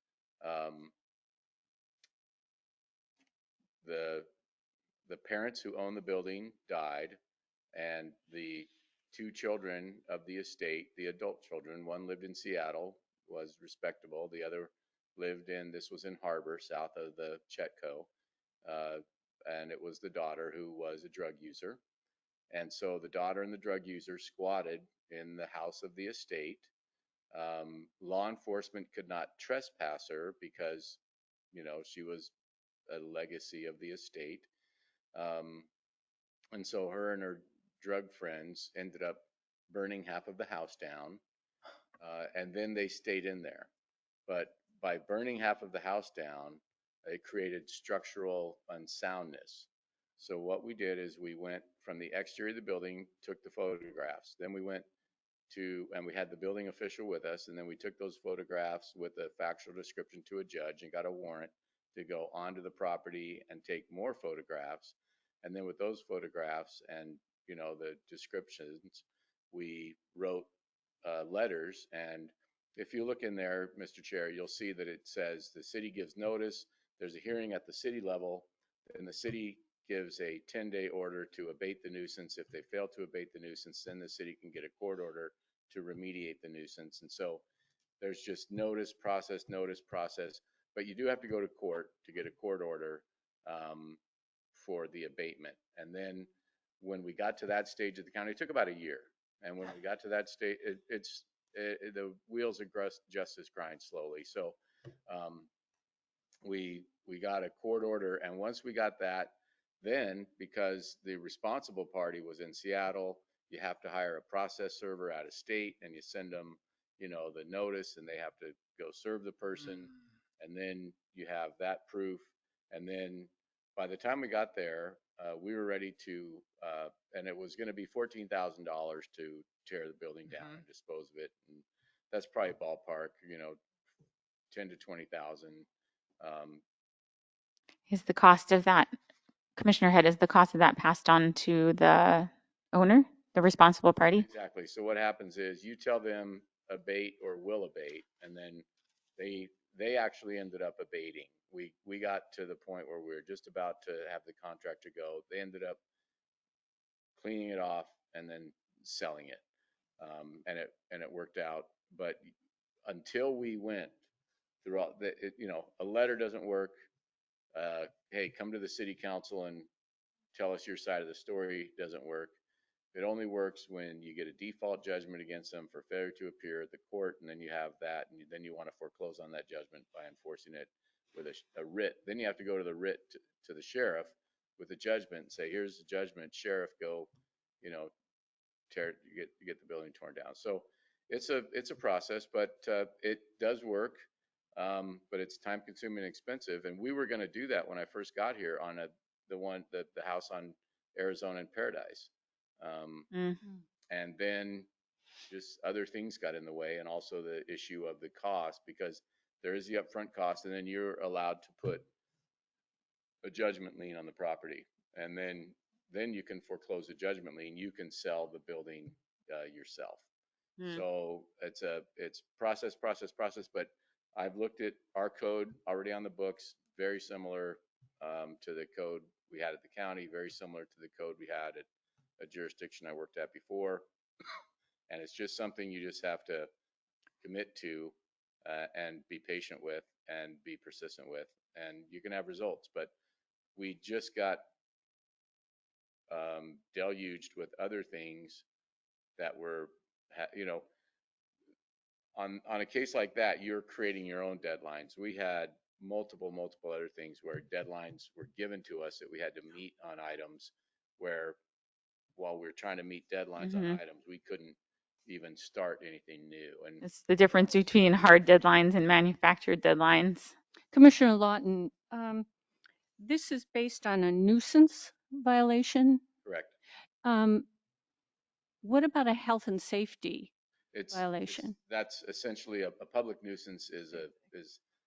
the parents who owned the building died, and the two children of the estate, the adult children, one lived in Seattle, was respectable. The other lived this was in Harbor, south of the Chetco, and it was the daughter who was a drug user. And so the daughter and the drug user squatted in the house of the estate. Law enforcement could not trespass her because, she was a legacy of the estate. And so her and her drug friends ended up burning half of the house down, and then they stayed in there. But by burning half of the house down, it created structural unsoundness. So what we did is we went from the exterior of the building, took the photographs. Then we went and we had the building official with us, and then we took those photographs with a factual description to a judge and got a warrant to go onto the property and take more photographs. And then with those photographs and, the descriptions, we wrote letters. And if you look in there, Mr. Chair, you'll see that it says the city gives notice. There's a hearing at the city level, and the city gives a 10-day order to abate the nuisance. If they fail to abate the nuisance, then the city can get a court order to remediate the nuisance. And so there's just notice, process, but you do have to go to court to get a court order for the abatement. And then when we got to that stage of the county, it took about a year. And when we got to that stage, the wheels of justice grind slowly. So we got a court order, and once we got that, then because the responsible party was in Seattle, you have to hire a process server out of state, and you send them, the notice, and they have to go serve the person, and then you have that proof. And then by the time we got there, we were ready to, and it was going to be $14,000 to tear the building down and dispose of it. And that's probably ballpark, 10 to 20,000.
Is the cost of that, Commissioner Head, is the cost of that passed on to the owner, the responsible party?
Exactly. So what happens is you tell them abate or will abate, and then they actually ended up abating. We got to the point where we were just about to have the contractor go. They ended up cleaning it off and then selling it, and it worked out. But until we went through all a letter doesn't work. Hey, come to the city council and tell us your side of the story doesn't work. It only works when you get a default judgment against them for failure to appear at the court, and then you have that, and then you want to foreclose on that judgment by enforcing it with a writ. Then you have to go to the writ to the sheriff with a judgment and say, here's the judgment, sheriff, go, you know, get the building torn down. So it's a process, but it does work. But it's time consuming and expensive. And we were going to do that when I first got here on the house on Arizona and Paradise. And then just other things got in the way, and also the issue of the cost, because there is the upfront cost, and then you're allowed to put a judgment lien on the property, and then you can foreclose a judgment lien. You can sell the building yourself. So it's process, but I've looked at our code already on the books, very similar to the code we had at the county, very similar to the code we had at a jurisdiction I worked at before. And it's just something you just have to commit to and be patient with and be persistent with, and you can have results. But we just got deluged with other things that were, you know, on a case like that, you're creating your own deadlines. We had multiple other things where deadlines were given to us that we had to meet on items where, while we were trying to meet deadlines on items, we couldn't even start anything new. And
It's the difference between hard deadlines and manufactured deadlines.
Commissioner Lawton, this is based on a nuisance violation.
correct.
What about a health and safety
It's
violation?
that's essentially a public nuisance is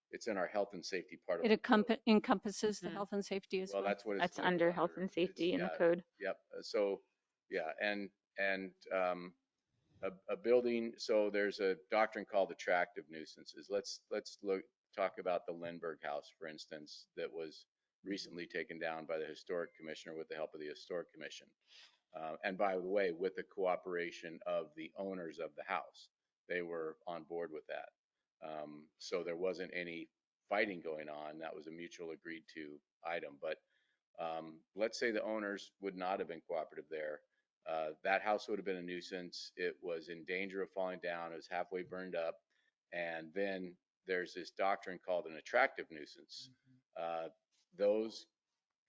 it's in our health and safety part of
It
the code.
encompasses the health and safety as
Well,
well?
that's what it's
That's
labeled
under health and safety in the code.
Yep. So yeah, and a building. So there's a doctrine called attractive nuisances. Let's talk about the Lindbergh House, for instance, that was recently taken down by the Historic Commissioner with the help of the Historic Commission. And by the way, with the cooperation of the owners of the house, they were on board with that. So there wasn't any fighting going on. That was a mutual agreed to item. But let's say the owners would not have been cooperative there. That house would have been a nuisance. It was in danger of falling down. It was halfway burned up. And then there's this doctrine called an attractive nuisance. Those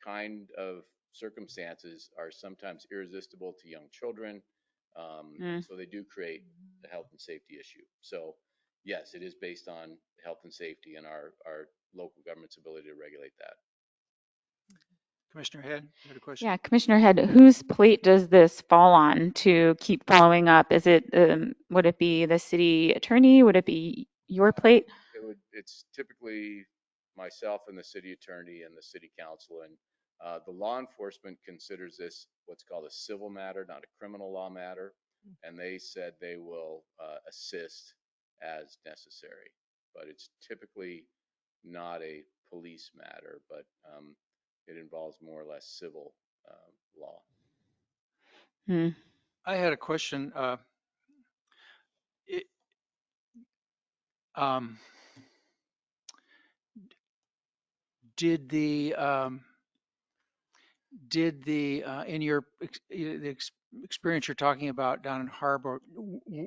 kind of circumstances are sometimes irresistible to young children. So they do create a health and safety issue. So yes, it is based on health and safety and our local government's ability to regulate that.
Commissioner Head, you had a question?
Yeah, Commissioner Head, whose plate does this fall on to keep following up? Is it, would it be the city attorney? Would it be your plate?
It's typically myself and the city attorney and the city council. And the law enforcement considers this what's called a civil matter, not a criminal law matter. And they said they will assist as necessary. But it's typically not a police matter, but it involves more or less civil law.
I had a question. Did the in your experience you're talking about down in Harbor,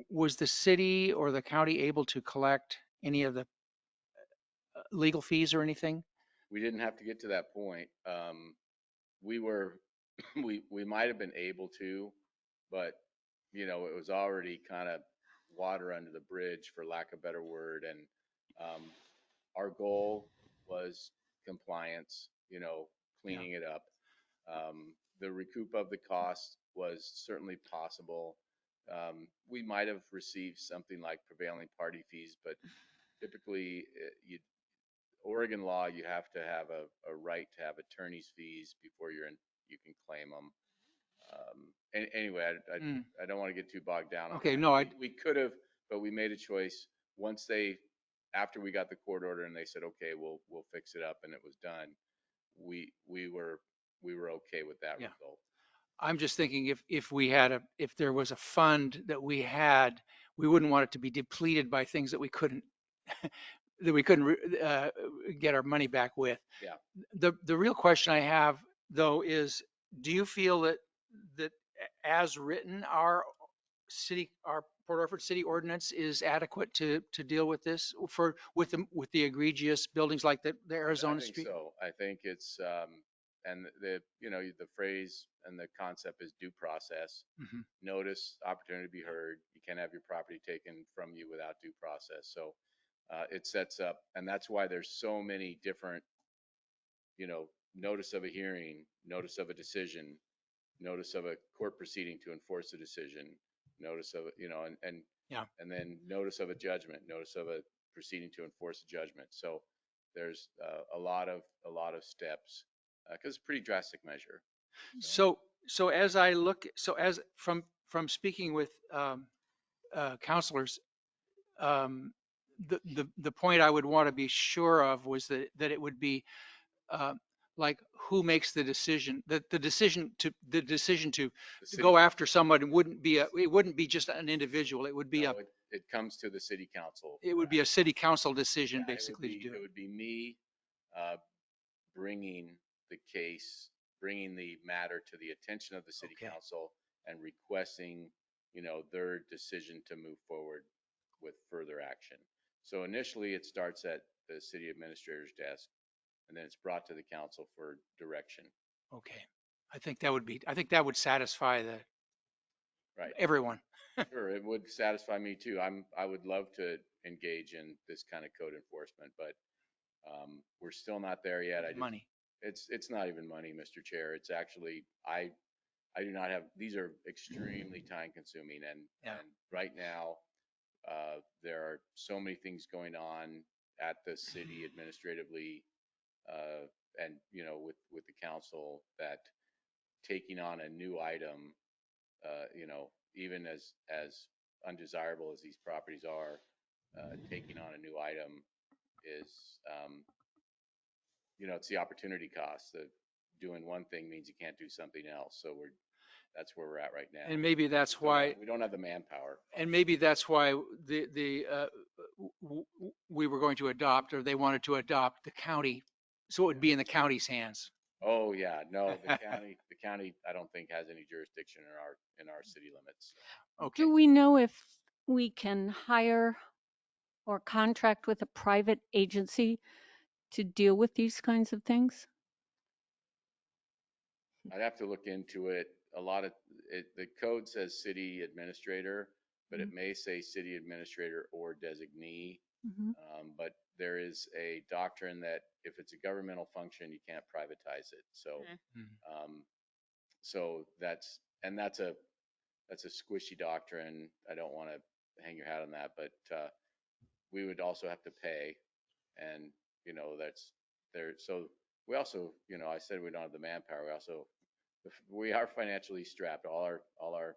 was the city or the county able to collect any of the legal fees or anything?
We didn't have to get to that point. We were, we might have been able to, but you know, it was already kind of water under the bridge, for lack of a better word. And our goal was compliance, you know, cleaning it up. The recoup of the cost was certainly possible. We might have received something like prevailing party fees, but typically Oregon law, you have to have a right to have attorney's fees before you can claim them. Anyway, I don't want to get too bogged down.
Okay, no,
we could have, but we made a choice once after we got the court order and they said, okay, we'll fix it up, and it was done. We were okay with that result.
I'm just thinking if there was a fund that we had, we wouldn't want it to be depleted by things that we couldn't get our money back with.
Yeah.
The real question I have though is, do you feel that as written, our Port Orford city ordinance is adequate to deal with this with the egregious buildings like the
I
Arizona
think
Street?
so. I think it's, and the phrase and the concept is due process.
Mhm.
Notice, opportunity to be heard. You can't have your property taken from you without due process. So it sets up, and that's why there's so many different, notice of a hearing, notice of a decision, notice of a court proceeding to enforce a decision, notice of,
Yeah.
and then notice of a judgment, notice of a proceeding to enforce a judgment. So there's a lot of steps because it's a pretty drastic measure.
So as I look, so as from speaking with counselors, the point I would want to be sure of was that it would be uh, like who makes the decision, the decision to
The city,
go after someone it wouldn't be just an individual. It would be
no, it comes to the city council.
a city council decision
Yeah,
basically to do
it
it.
would be me uh, bringing the case, bringing the matter to the attention of the city
Okay.
council and requesting, their decision to move forward with further action. So initially it starts at the city administrator's desk and then it's brought to the council for direction.
Okay. I think that would satisfy
Right.
everyone.
Sure, it would satisfy me too. I would love to engage in this kind of code enforcement, but we're still not there yet.
Money.
It's not even money, Mr. Chair. It's actually, I do not have, these are extremely time consuming
Yeah.
and right now, there are so many things going on at the city administratively, and, with the council that taking on a new item, even as undesirable as these properties are, taking on a new item is, it's the opportunity cost of doing one thing means you can't do something else. So that's where we're at right now.
And maybe that's why
We don't have the manpower.
we were going to adopt, or they wanted to adopt the county, so it would be in the county's hands.
Oh, yeah, no, the county, I don't think has any jurisdiction in our city limits.
Okay.
Do we know if we can hire or contract with a private agency to deal with these kinds of things?
I'd have to look into it. The code says city administrator, but it may say city administrator or designee.
Mhm.
But there is a doctrine that if it's a governmental function, you can't privatize it. So, so that's a squishy doctrine. I don't want to hang your hat on that, but we would also have to pay, and that's there. So we also, I said we don't have the manpower. We are financially strapped. All our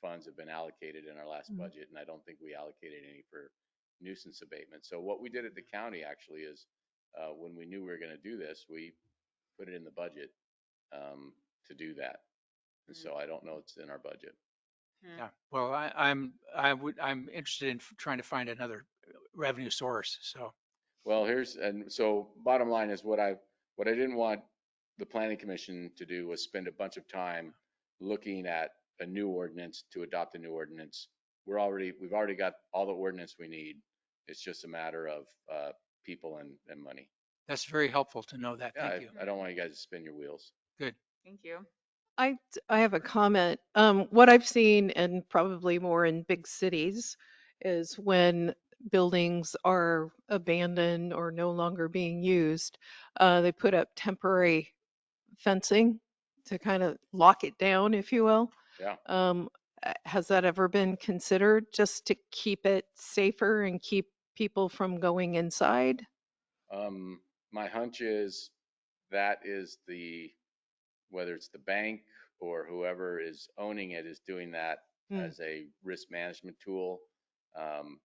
funds have been allocated in our last budget, and I don't think we allocated any for nuisance abatement. So what we did at the county actually is, when we knew we were going to do this, we put it in the budget to do that. And so I don't know it's in our budget.
Yeah. Well, I'm interested in trying to find another revenue source. So.
Well, and so bottom line is what I didn't want the planning commission to do was spend a bunch of time looking at a new ordinance to adopt a new ordinance. We've already got all the ordinance we need. It's just a matter of people and money.
That's very helpful to know that.
Yeah,
Thank you.
I don't want you guys to spin your wheels.
Good.
Thank you.
I have a comment. What I've seen, and probably more in big cities, is when buildings are abandoned or no longer being used, they put up temporary fencing to kind of lock it down, if you will.
Yeah.
Has that ever been considered, just to keep it safer and keep people from going inside?
My hunch is that is whether it's the bank or whoever is owning it is doing that as a risk management tool,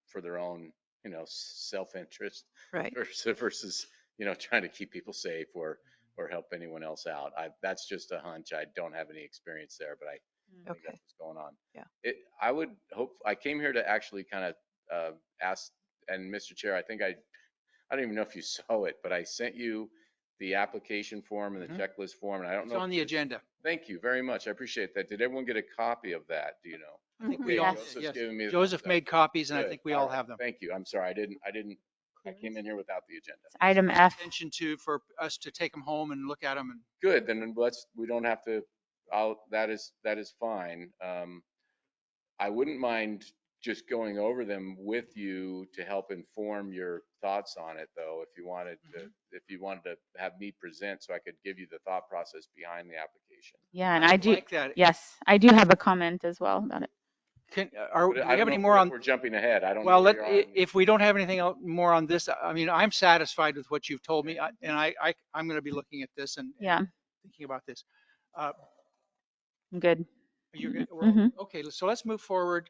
for their own, self-interest,
Right.
versus, trying to keep people safe or help anyone else out. That's just a hunch. I don't have any experience there, but I think
Okay.
that's what's going on.
Yeah.
I would hope, I came here to actually kind of ask, and Mr. Chair, I think I don't even know if you saw it, but I sent you the application form and the
Mhm.
checklist form, and I don't
It's
know.
on the agenda.
Thank you very much. I appreciate that. Did everyone get a copy of that? Do you know?
I think
Mhm.
we
Okay,
all,
Yes.
Joseph's
yes.
giving me the
Joseph
thumbs up.
made copies and I
Good.
think we all
right.
have them.
Thank you. I'm sorry. I came in here without the agenda.
It's item F.
Attention to, for us to take them home and look at them and
Good. Then we don't have to, that is fine. I wouldn't mind just going over them with you to help inform your thoughts on it, though, if you wanted to have me present so I could give you the thought process behind the application.
Yeah, and
I
I
would
do.
like that.
Yes, I do have a comment as well about it.
Do
But
we
I
have
don't
any
know
more
if
on?
we're jumping ahead. I don't know
Well,
where you're on.
if we don't have anything more on this, I mean, I'm satisfied with what you've told me, and I'm going to be looking at this and
Yeah,
thinking about this. Uh,
I'm good.
You're good.
Hmm.
Okay, so let's move forward.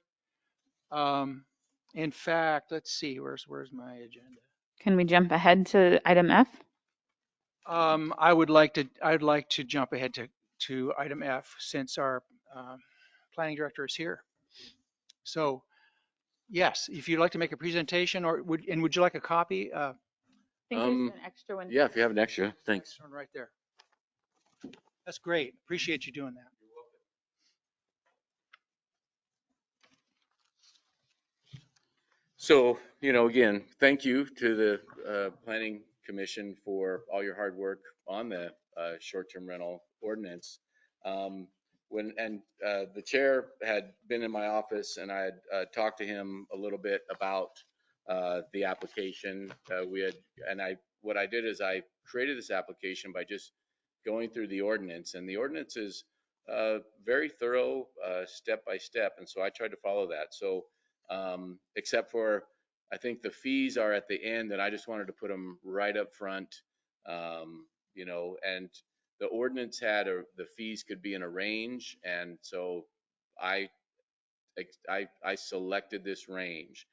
In fact, let's see, where's my agenda?
Can we jump ahead to item F?
I'd like to jump ahead to item F since our planning director is here. So yes, if you'd like to make a presentation would you like a copy?
I think there's an extra one.
Yeah, if you have an extra, thanks.
This one right there. That's great. Appreciate you doing that.
So, again, thank you to the Planning Commission for all your hard work on the short-term rental ordinance. The chair had been in my office and I had talked to him a little bit about the application. What I did is I created this application by just going through the ordinance, and the ordinance is very thorough, step by step, and so I tried to follow that. So except for, I think the fees are at the end, and I just wanted to put them right up front. And the ordinance had the fees could be in a range, and so I selected this range.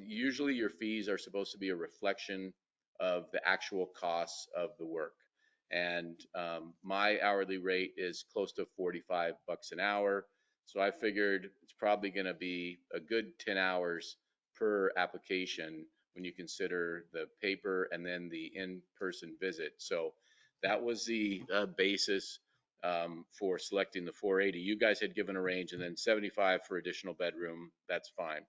Usually your fees are supposed to be a reflection of the actual costs of the work. And my hourly rate is close to $45 an hour. So I figured it's probably going to be a good 10 hours per application when you consider the paper and then the in-person visit. So that was the basis for selecting the 480. You guys had given a range, and then 75 for additional bedroom. That's fine.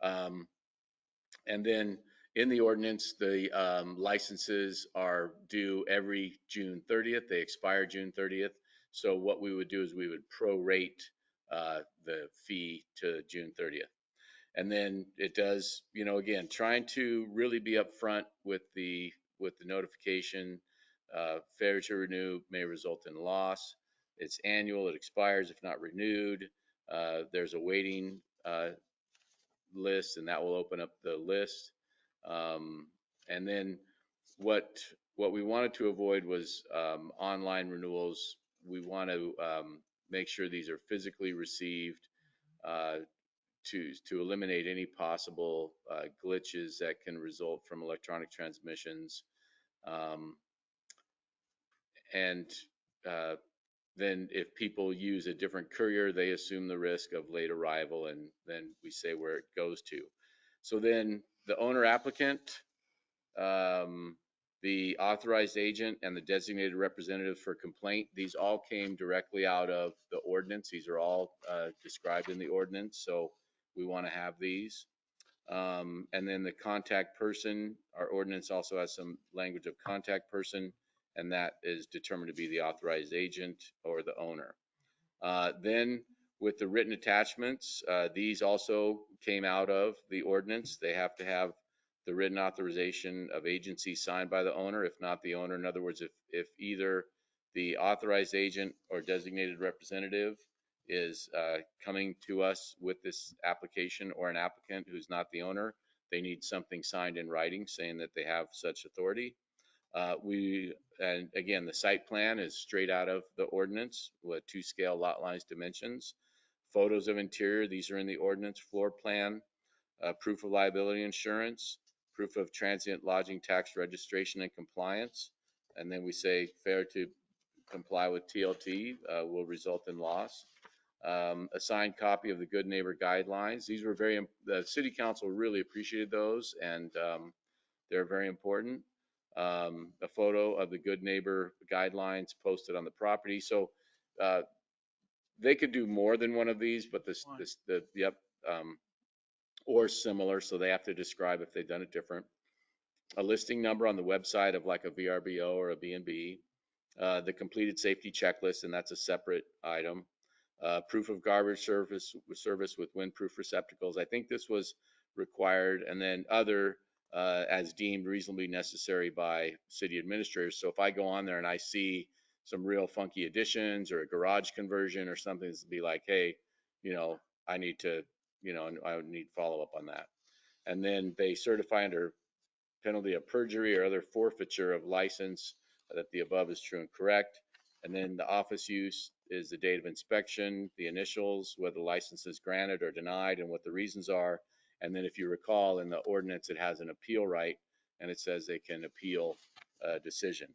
And then in the ordinance, the licenses are due every June 30th. They expire June 30th. So what we would do is we would prorate the fee to June 30th. And then it does, again, trying to really be upfront with the notification. Failure to renew may result in loss. It's annual. It expires if not renewed. There's a waiting list, and that will open up the list. And then what we wanted to avoid was online renewals. We want to make sure these are physically received to eliminate any possible glitches that can result from electronic transmissions. And then if people use a different courier, they assume the risk of late arrival, and then we say where it goes to. So then the owner applicant, the authorized agent, and the designated representative for complaint, these all came directly out of the ordinance. These are all described in the ordinance, so we want to have these. And then the contact person, our ordinance also has some language of contact person, and that is determined to be the authorized agent or the owner. Then with the written attachments, these also came out of the ordinance. They have to have the written authorization of agency signed by the owner, if not the owner. In other words, if either the authorized agent or designated representative is coming to us with this application, or an applicant who's not the owner, they need something signed in writing saying that they have such authority. And again, the site plan is straight out of the ordinance with 2-scale lot lines dimensions. Photos of interior, these are in the ordinance. Floor plan, proof of liability insurance, proof of transient lodging tax registration and compliance. And then we say failure to comply with TLT will result in loss. A signed copy of the Good Neighbor Guidelines. These were the City Council really appreciated those, and they're very important. a photo of the good neighbor guidelines posted on the property. So they could do more than one of these, but yep, or similar. So they have to describe if they've done it different. A listing number on the website of like a VRBO or a B&B, the completed safety checklist, and that's a separate item. Proof of garbage service with windproof receptacles. I think this was required, and then other as deemed reasonably necessary by city administrators. So if I go on there and I see some real funky additions or a garage conversion or something, to be like, hey, I need to, I would need follow up on that. And then they certify under penalty of perjury or other forfeiture of license that the above is true and correct. And then the office use is the date of inspection, the initials, whether the license is granted or denied, and what the reasons are. And then if you recall, in the ordinance, it has an appeal right, and it says they can appeal a decision.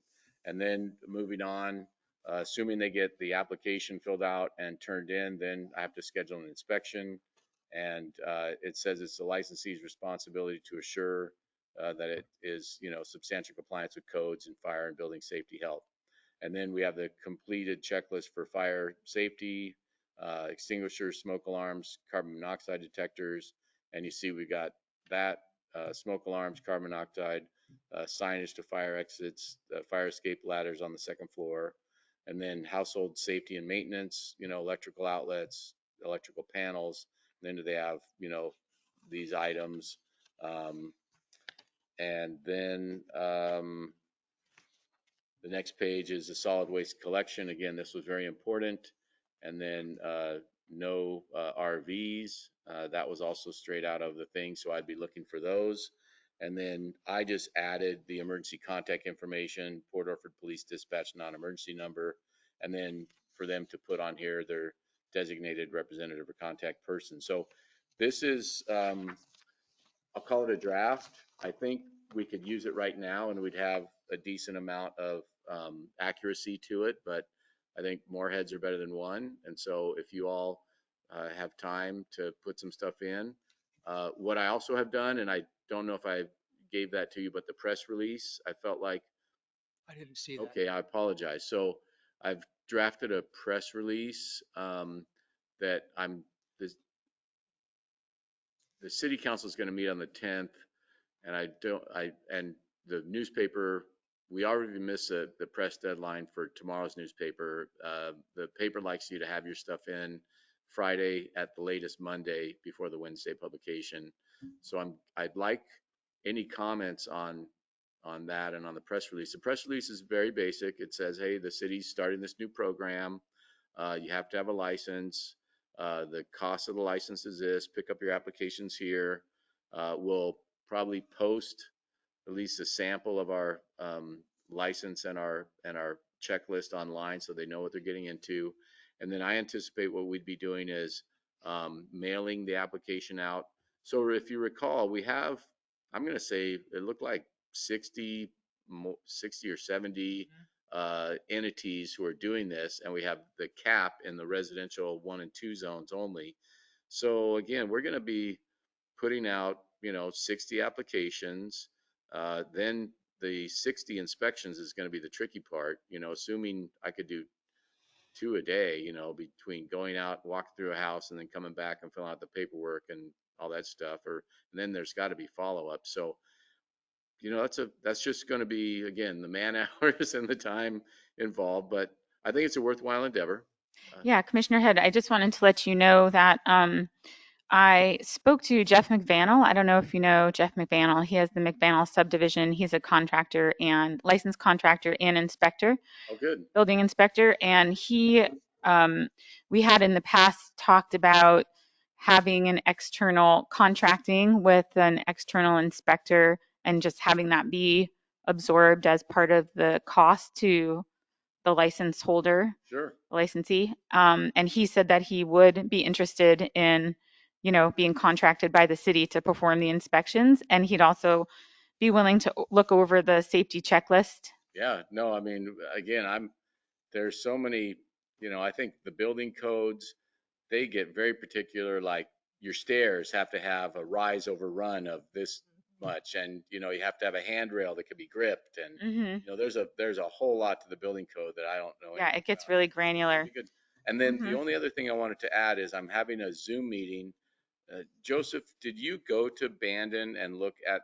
And then moving on, assuming they get the application filled out and turned in, then I have to schedule an inspection. And it says it's the licensee's responsibility to assure that it is, substantial compliance with codes and fire and building safety health. And then we have the completed checklist for fire safety, extinguishers, smoke alarms, carbon monoxide detectors. And you see we got that, smoke alarms, carbon monoxide, signage to fire exits, fire escape ladders on the second floor, and then household safety and maintenance, electrical outlets, electrical panels. And then they have, these items. And then the next page is the solid waste collection. Again, this was very important. And then no RVs. That was also straight out of the thing, so I'd be looking for those. And then I just added the emergency contact information, Port Orford Police Dispatch non-emergency number, and then for them to put on here their designated representative or contact person. So this is, I'll call it a draft. I think we could use it right now and we'd have a decent amount of accuracy to it, but I think more heads are better than one. And so if you all have time to put some stuff in, what I also have done, and I don't know if I gave that to you, but the press release, I felt like,
I didn't see that.
okay, I apologize. So I've drafted a press release that the city council is going to meet on the 10th, and and the newspaper, we already missed the press deadline for tomorrow's newspaper. The paper likes you to have your stuff in Friday at the latest Monday before the Wednesday publication. So I'd like any comments on that and on the press release. The press release is very basic. It says, hey, the city's starting this new program. You have to have a license. The cost of the license is this. Pick up your applications here. We'll probably post at least a sample of our license and our checklist online so they know what they're getting into. And then I anticipate what we'd be doing is mailing the application out. So if you recall, we have, I'm going to say it looked like 60 or 70 entities who are doing this, and we have the cap in the residential 1 and 2 zones only. So again, we're going to be putting out 60 applications. Then the 60 inspections is going to be the tricky part, assuming I could do 2 a day, between going out, walking through a house and then coming back and filling out the paperwork and all that stuff. And then there's got to be follow-up. So that's just going to be, again, the man hours and the time involved, but I think it's a worthwhile endeavor.
Yeah, Commissioner Head, I just wanted to let you know that I spoke to Jeff McVannell. I don't know if you know Jeff McVannell. He has the McVannell subdivision. He's a contractor and licensed contractor and inspector.
Oh, good.
Building inspector. And we had in the past talked about having an external contracting with an external inspector and just having that be absorbed as part of the cost to the license holder,
Sure.
licensee. And he said that he would be interested in, being contracted by the city to perform the inspections. And he'd also be willing to look over the safety checklist.
Yeah, no, I mean, again, there's so many, I think the building codes, they get very particular, like your stairs have to have a rise over run of this much. And, you know, you have to have a handrail that can be gripped. And,
Hmm.
you know, there's a whole lot to the building code that I don't know
Yeah,
anything
it gets
about.
really
It'd
granular.
be good. And then
Hmm.
the only other thing I wanted to add is I'm having a Zoom meeting. Joseph, did you go to Bandon and look at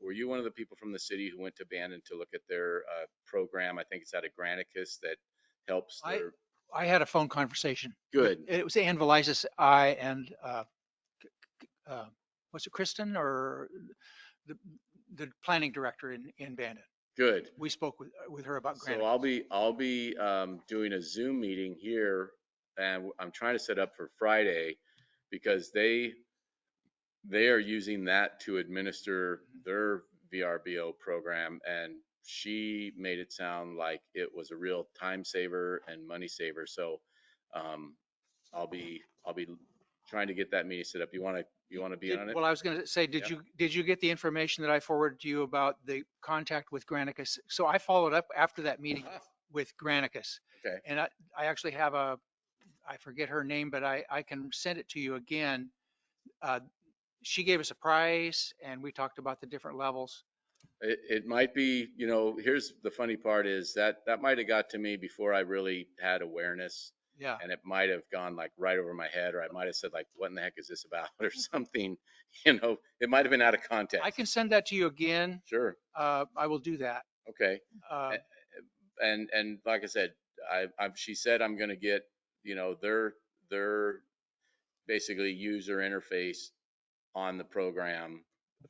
were you one of the people from the city who went to Bandon to look at their program? I think it's out of Granicus that helps
I,
their,
I had a phone conversation with,
good.
it was Ann Velisis, I, and, uh, was it Kristen or the, the planning director in Bandon?
Good.
We spoke with her about
So
Granicus.
I'll be doing a Zoom meeting here, and I'm trying to set up for Friday because they are using that to administer their VRBO program, and she made it sound like it was a real time saver and money saver. So um, I'll be trying to get that meeting set up. You want to be on it?
Well, I was going to say,
Yeah.
did you get the information that I forwarded to you about the contact with Granicus? So I followed up after that meeting
Ah,
with Granicus,
okay.
and I actually have I forget her name, but I can send it to you again. Uh, she gave us a price and we talked about the different levels.
It might be, you know, here's the funny part is that might have got to me before I really had awareness,
Yeah.
and it might have gone like right over my head, or I might have said like, what in the heck is this about or something, you know, it might have been out of context.
I can send that to you again.
Sure.
I will do that.
Okay.
Uh,
And like I said, she said I'm going to get, you know, their basically user interface on the program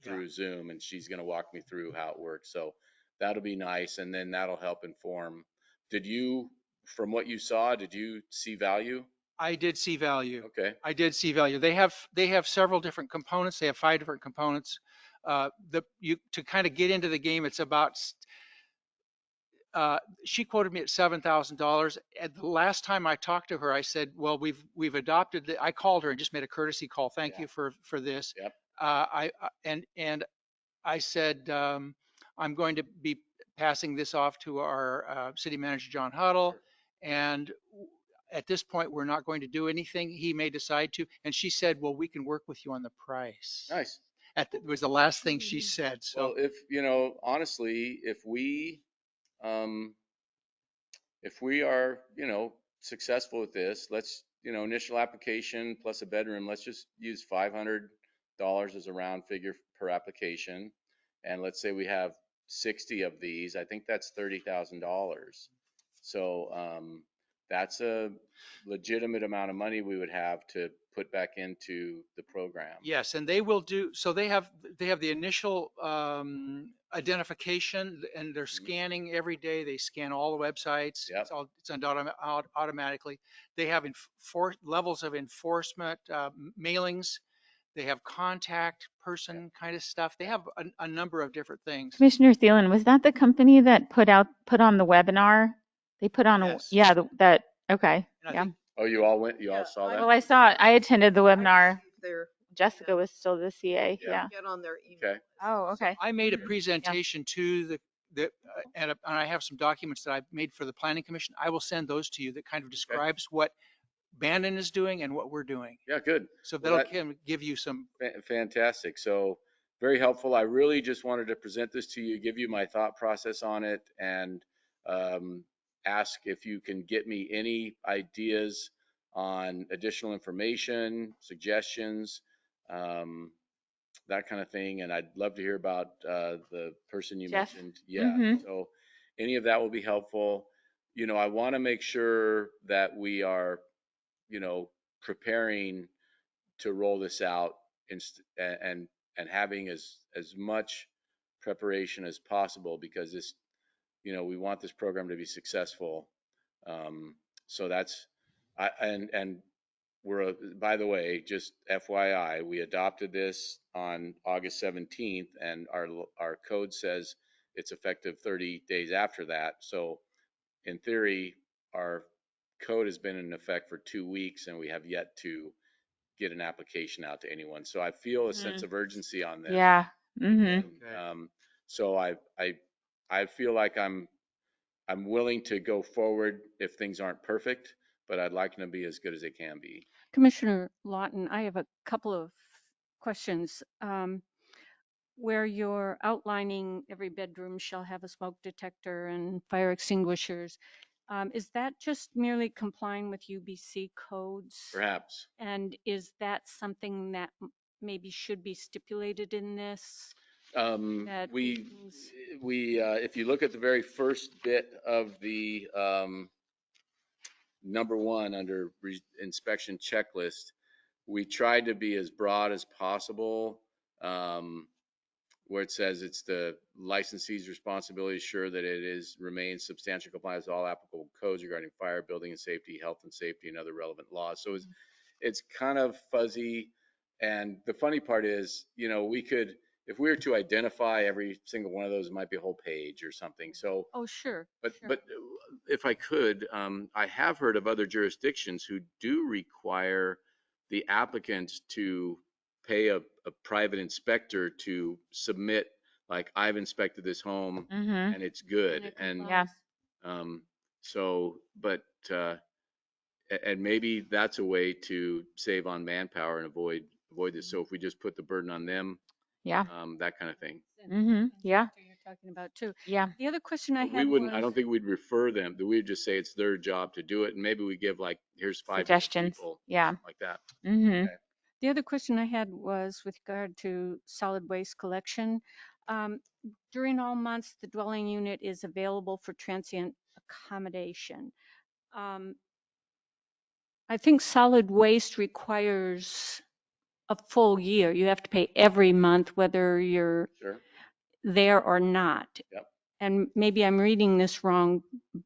through Zoom, and she's going to walk me through how it works. So that'll be nice, and then that'll help inform. From what you saw, did you see value?
I did see value.
Okay.
I did see value. They have several different components. They have 5 different components. To kind of get into the game, it's about she quoted me at $7,000. And the last time I talked to her, I said, "Well, we've adopted." I called her and just made a courtesy call. Thank
Yeah.
you for this.
Yep.
And I said, I'm going to be passing this off to our city manager, John Huddle,
Sure.
and at this point, we're not going to do anything. He may decide to. And she said, "Well, we can work with you on the price."
Nice.
Was the last thing she said.
Well,
So
if, you know, honestly, if we are, you know, successful with this, let's, you know, initial application plus a bedroom, let's just use $500 as a round figure per application. And let's say we have 60 of these, I think that's $30,000. So that's a legitimate amount of money we would have to put back into the program.
yes, and they will do. So they have the initial identification, and they're
Mhm.
scanning every day. They scan all the websites.
Yep.
It's done automatically. They have levels of enforcement, mailings. They have contact person kind of stuff. They have a number of different things.
Commissioner Thielen, was that the company that put on the webinar? They put on
Yes.
okay.
And I
Yeah.
think
Oh, you all went, you
Yeah,
all saw
I-
that?
Well, I attended the
I
webinar.
received their
Jessica
email.
was still the CA.
Yeah.
Yeah.
Get on their email.
Okay.
list.
Oh, okay.
I made a
Mhm.
presentation to and I have some documents that I made for the Planning Commission. I will send those to you that kind of describes what Bandon is doing and what we're doing.
Yeah, good.
So
Well,
that'll give you some.
Fantastic. So very helpful. I really just wanted to present this to you, give you my thought process on it, and ask if you can get me any ideas on additional information, suggestions, that kind of thing. And I'd love to hear about the person you
Jeff.
mentioned. Yeah.
Mhm.
So any of that will be helpful. You know, I want to make sure that we are, you know, preparing to roll this out and having as much preparation as possible, because this, you know, we want this program to be successful. So that's and we're, by the way, just FYI, we adopted this on August 17th, and our code says it's effective 30 days after that. So in theory, our code has been in effect for 2 weeks, and we have yet to get an application out to anyone. So I feel a sense of urgency on this.
Yeah. Mhm.
And, so I feel like I'm willing to go forward if things aren't perfect, but I'd like them to be as good as they can be.
Commissioner Lawton, I have a couple of questions. where you're outlining every bedroom shall have a smoke detector and fire extinguishers, is that just merely complying with UBC codes?
Perhaps.
And is that something that maybe should be stipulated in this? That
We,
things-
if you look at the very first bit of the number one under inspection checklist, we tried to be as broad as possible, where it says it's the licensee's responsibility to ensure that it remains substantial compliance with all applicable codes regarding fire, building and safety, health and safety, and other relevant laws. So it's kind of fuzzy. And the funny part is, we could, if we were to identify every single one of those, it might be a whole page or something. So,
Oh, sure.
but
sure.
but if I could, I have heard of other jurisdictions who do require the applicants to pay a private inspector to submit, like, I've inspected this home
Mm-hmm.
and it's good.
it
And
Yeah.
complies.
so, but and maybe that's a way to save on manpower and avoid this. So if we just put the burden on them,
Yeah.
that kind of thing.
Mm-hmm. Yeah.
You're talking about too.
Yeah.
The other question I
But we
had
wouldn't, I
was,
don't think we'd refer them, that we'd just say it's their job to do it. And maybe we give, like, here's 5 different
Suggestions.
people,
Yeah.
like that.
Mm-hmm.
Okay.
the other question I had was with regard to solid waste collection. During all months, the dwelling unit is available for transient accommodation. I think solid waste requires a full year. You have to pay every month, whether you're
Sure.
there or not.
Yep.
And maybe I'm reading this wrong,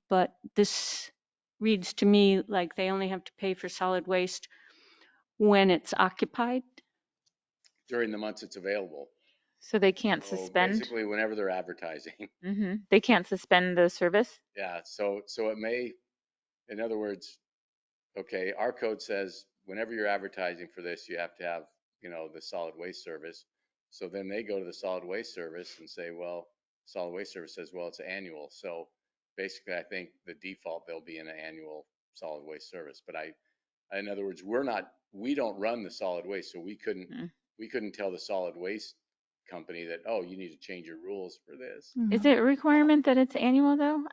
but this reads to me like they only have to pay for solid waste when it's occupied.
During the months it's available.
So they can't
So
suspend.
basically whenever they're advertising.
Mm-hmm. They can't suspend the service.
Yeah. So it may, in other words, okay, our code says whenever you're advertising for this, you have to have, the solid waste service. So then they go to the solid waste service and say, well, solid waste service says, well, it's annual. So basically, I think the default, they'll be in an annual solid waste service. But in other words, we don't run the solid waste. So we couldn't tell the solid waste company that, oh, you need to change your rules for this.
Is it a requirement that it's annual though?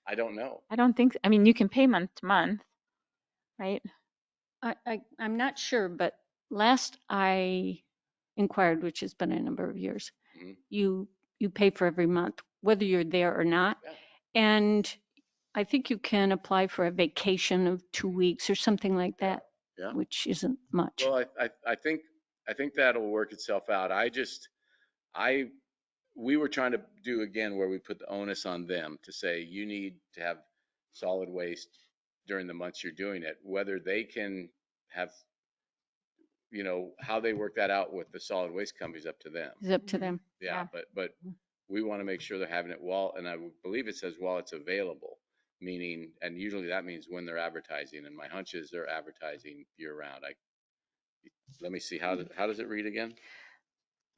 I don't know.
I don't think. I mean, you can pay month to month, right?
I'm not sure, but last I inquired, which has been a number of years,
Mhm.
you pay for every month, whether you're there or not.
Yeah.
And I think you can apply for a vacation of 2 weeks or something like that,
Yeah.
which isn't much.
Well, I think that'll work itself out. We were trying to do again where we put the onus on them to say you need to have solid waste during the months you're doing it. Whether they can have, how they work that out with the solid waste companies, up to them.
It's up to them.
Yeah, but we want to make sure they're having it and I believe it says while it's available, meaning, and usually that means when they're advertising. And my hunch is they're advertising year round. Let me see, how does it read again?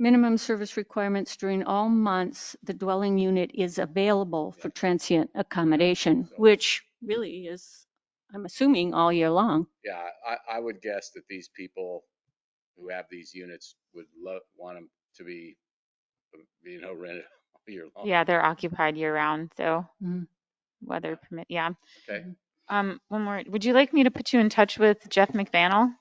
Minimum service requirements during all months, the dwelling unit is available for transient accommodation,
So-
which really is, I'm assuming, all year long.
Yeah, I would guess that these people who have these units would want them to be, rented all year long.
Yeah, they're occupied year round, so
Mhm.
weather permit. Yeah.
Okay.
One more. Would you like me to put you in touch with Jeff McVannell?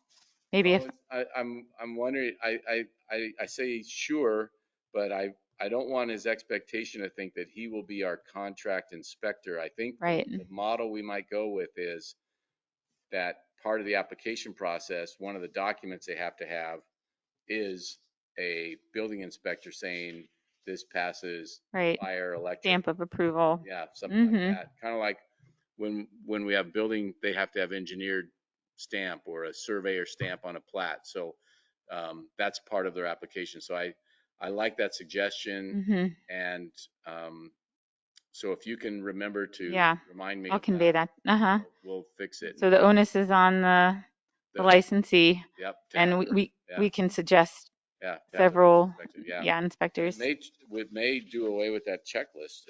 Maybe if.
I'm wondering, I say sure, but I don't want his expectation to think that he will be our contract inspector. I think
Right.
the model we might go with is that part of the application process, one of the documents they have to have is a building inspector saying this passes
Right.
fire, electric.
Stamp of approval.
Yeah, something
Mhm.
like that. Kind of like when we have building, they have to have engineered stamp or a surveyor stamp on a plat. So that's part of their application. So I like that suggestion.
Mhm.
And so if you can remember to
Yeah.
remind me
I'll
of
convey that. Uh-huh.
we'll fix it.
So the onus is on the
The-
licensee,
Yep. to
and
have
we
their-
we can suggest
yeah, to have their
several
inspected, yeah.
inspectors.
We may do away with that checklist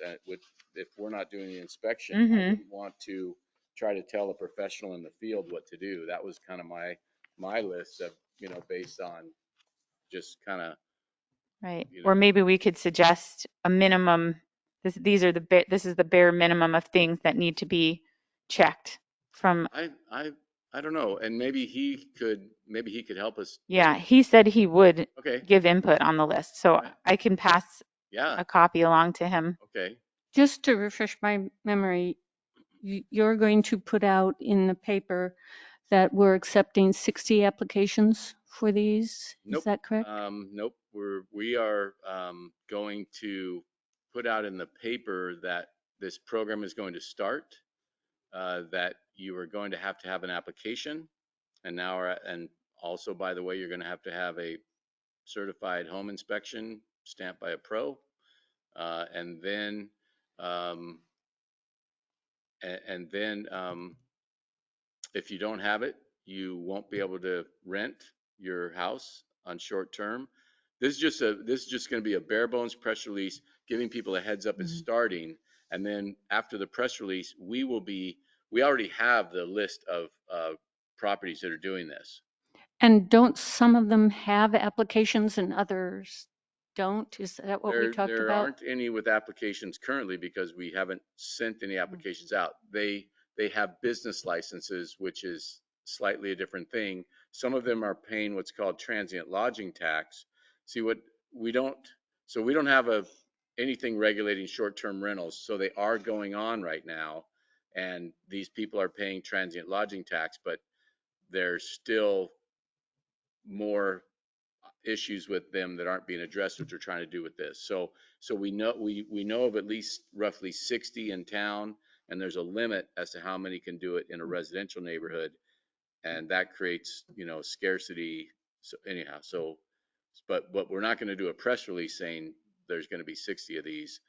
if we're not doing the inspection. I
Mhm.
wouldn't want to try to tell a professional in the field what to do. That was kind of my list of, based on just kind of
Right.
you
Or
know.
maybe we could suggest a minimum, this is the bare minimum of things that need to be checked from,
I don't know, and maybe he could help us.
yeah, he said he would
Okay,
give input on the list. So
right.
I can pass
Yeah,
a copy along to him.
okay.
Just to refresh my memory, you're going to put out in the paper that we're accepting 60 applications for these. Is
Nope.
that correct?
Nope. We are going to put out in the paper that this program is going to start, that you are going to have an application, and and also, by the way, you're going to have a certified home inspection stamped by a pro, and then um, and then if you don't have it, you won't be able to rent your house on short term. This is just going to be a bare bones press release, giving people a heads up it's starting. And then after the press release, we already have the list of properties that are doing this.
And don't some of them have applications and others don't? Is that what we talked
There
about?
aren't any with applications currently because we haven't sent any applications out. They have business licenses, which is slightly a different thing. Some of them are paying what's called transient lodging tax. See what we don't, so we don't have anything regulating short-term rentals. So they are going on right now, and these people are paying transient lodging tax, but there's still more issues with them that aren't being addressed, which we're trying to do with this. So we know of at least roughly 60 in town, and there's a limit as to how many can do it in a residential neighborhood, and that creates, scarcity. So anyhow, but we're not going to do a press release saying there's going to be 60 of these.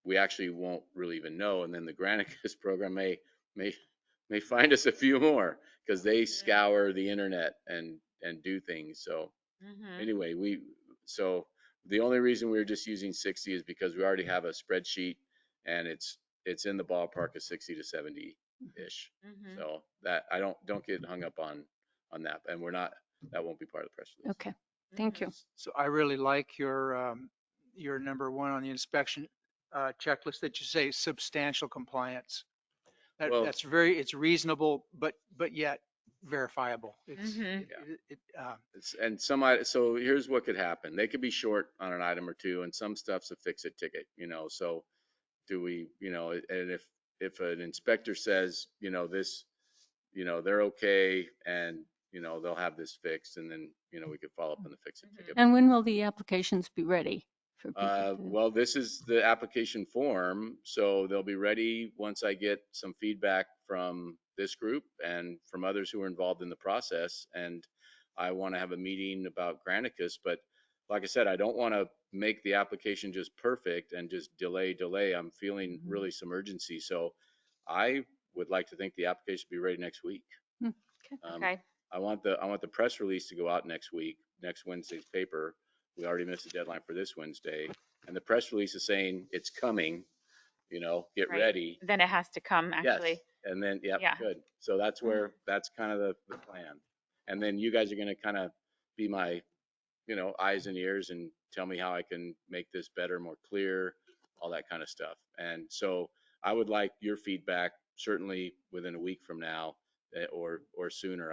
We actually won't really even know, and then the Granicus program may find us a few more because they scour the internet and do things. So anyway, so the only reason we were just using 60 is because we already have a spreadsheet, and it's in the ballpark of 60 to 70 ish. So that I don't get hung up on that, and that won't be part of the press release.
Okay, thank you.
So I really like your number one on the inspection checklist that you say substantial compliance.
Well,
It's reasonable, but yet verifiable.
So here's what could happen. They could be short on an item or two, and some stuff's a fix-it ticket, so do we, and if an inspector says, this, they're okay, and, they'll have this fixed, and then, we could follow up on the fix-it ticket.
And when will the applications be ready for people to?
Well, this is the application form, so they'll be ready once I get some feedback from this group and from others who are involved in the process. And I want to have a meeting about Granicus, but like I said, I don't want to make the application just perfect and just delay. I'm feeling really some urgency, so I would like to think the application will be ready next week.
Okay.
I want the press release to go out next week, next Wednesday's paper. We already missed the deadline for this Wednesday, and the press release is saying it's coming, get
Right.
ready.
Then it has to come actually.
Yes. And then, yeah,
Yeah.
good. So that's kind of the plan. And then you guys are going to kind of be my, eyes and ears and tell me how I can make this better, more clear, all that kind of stuff. And so I would like your feedback certainly within a week from now, or sooner.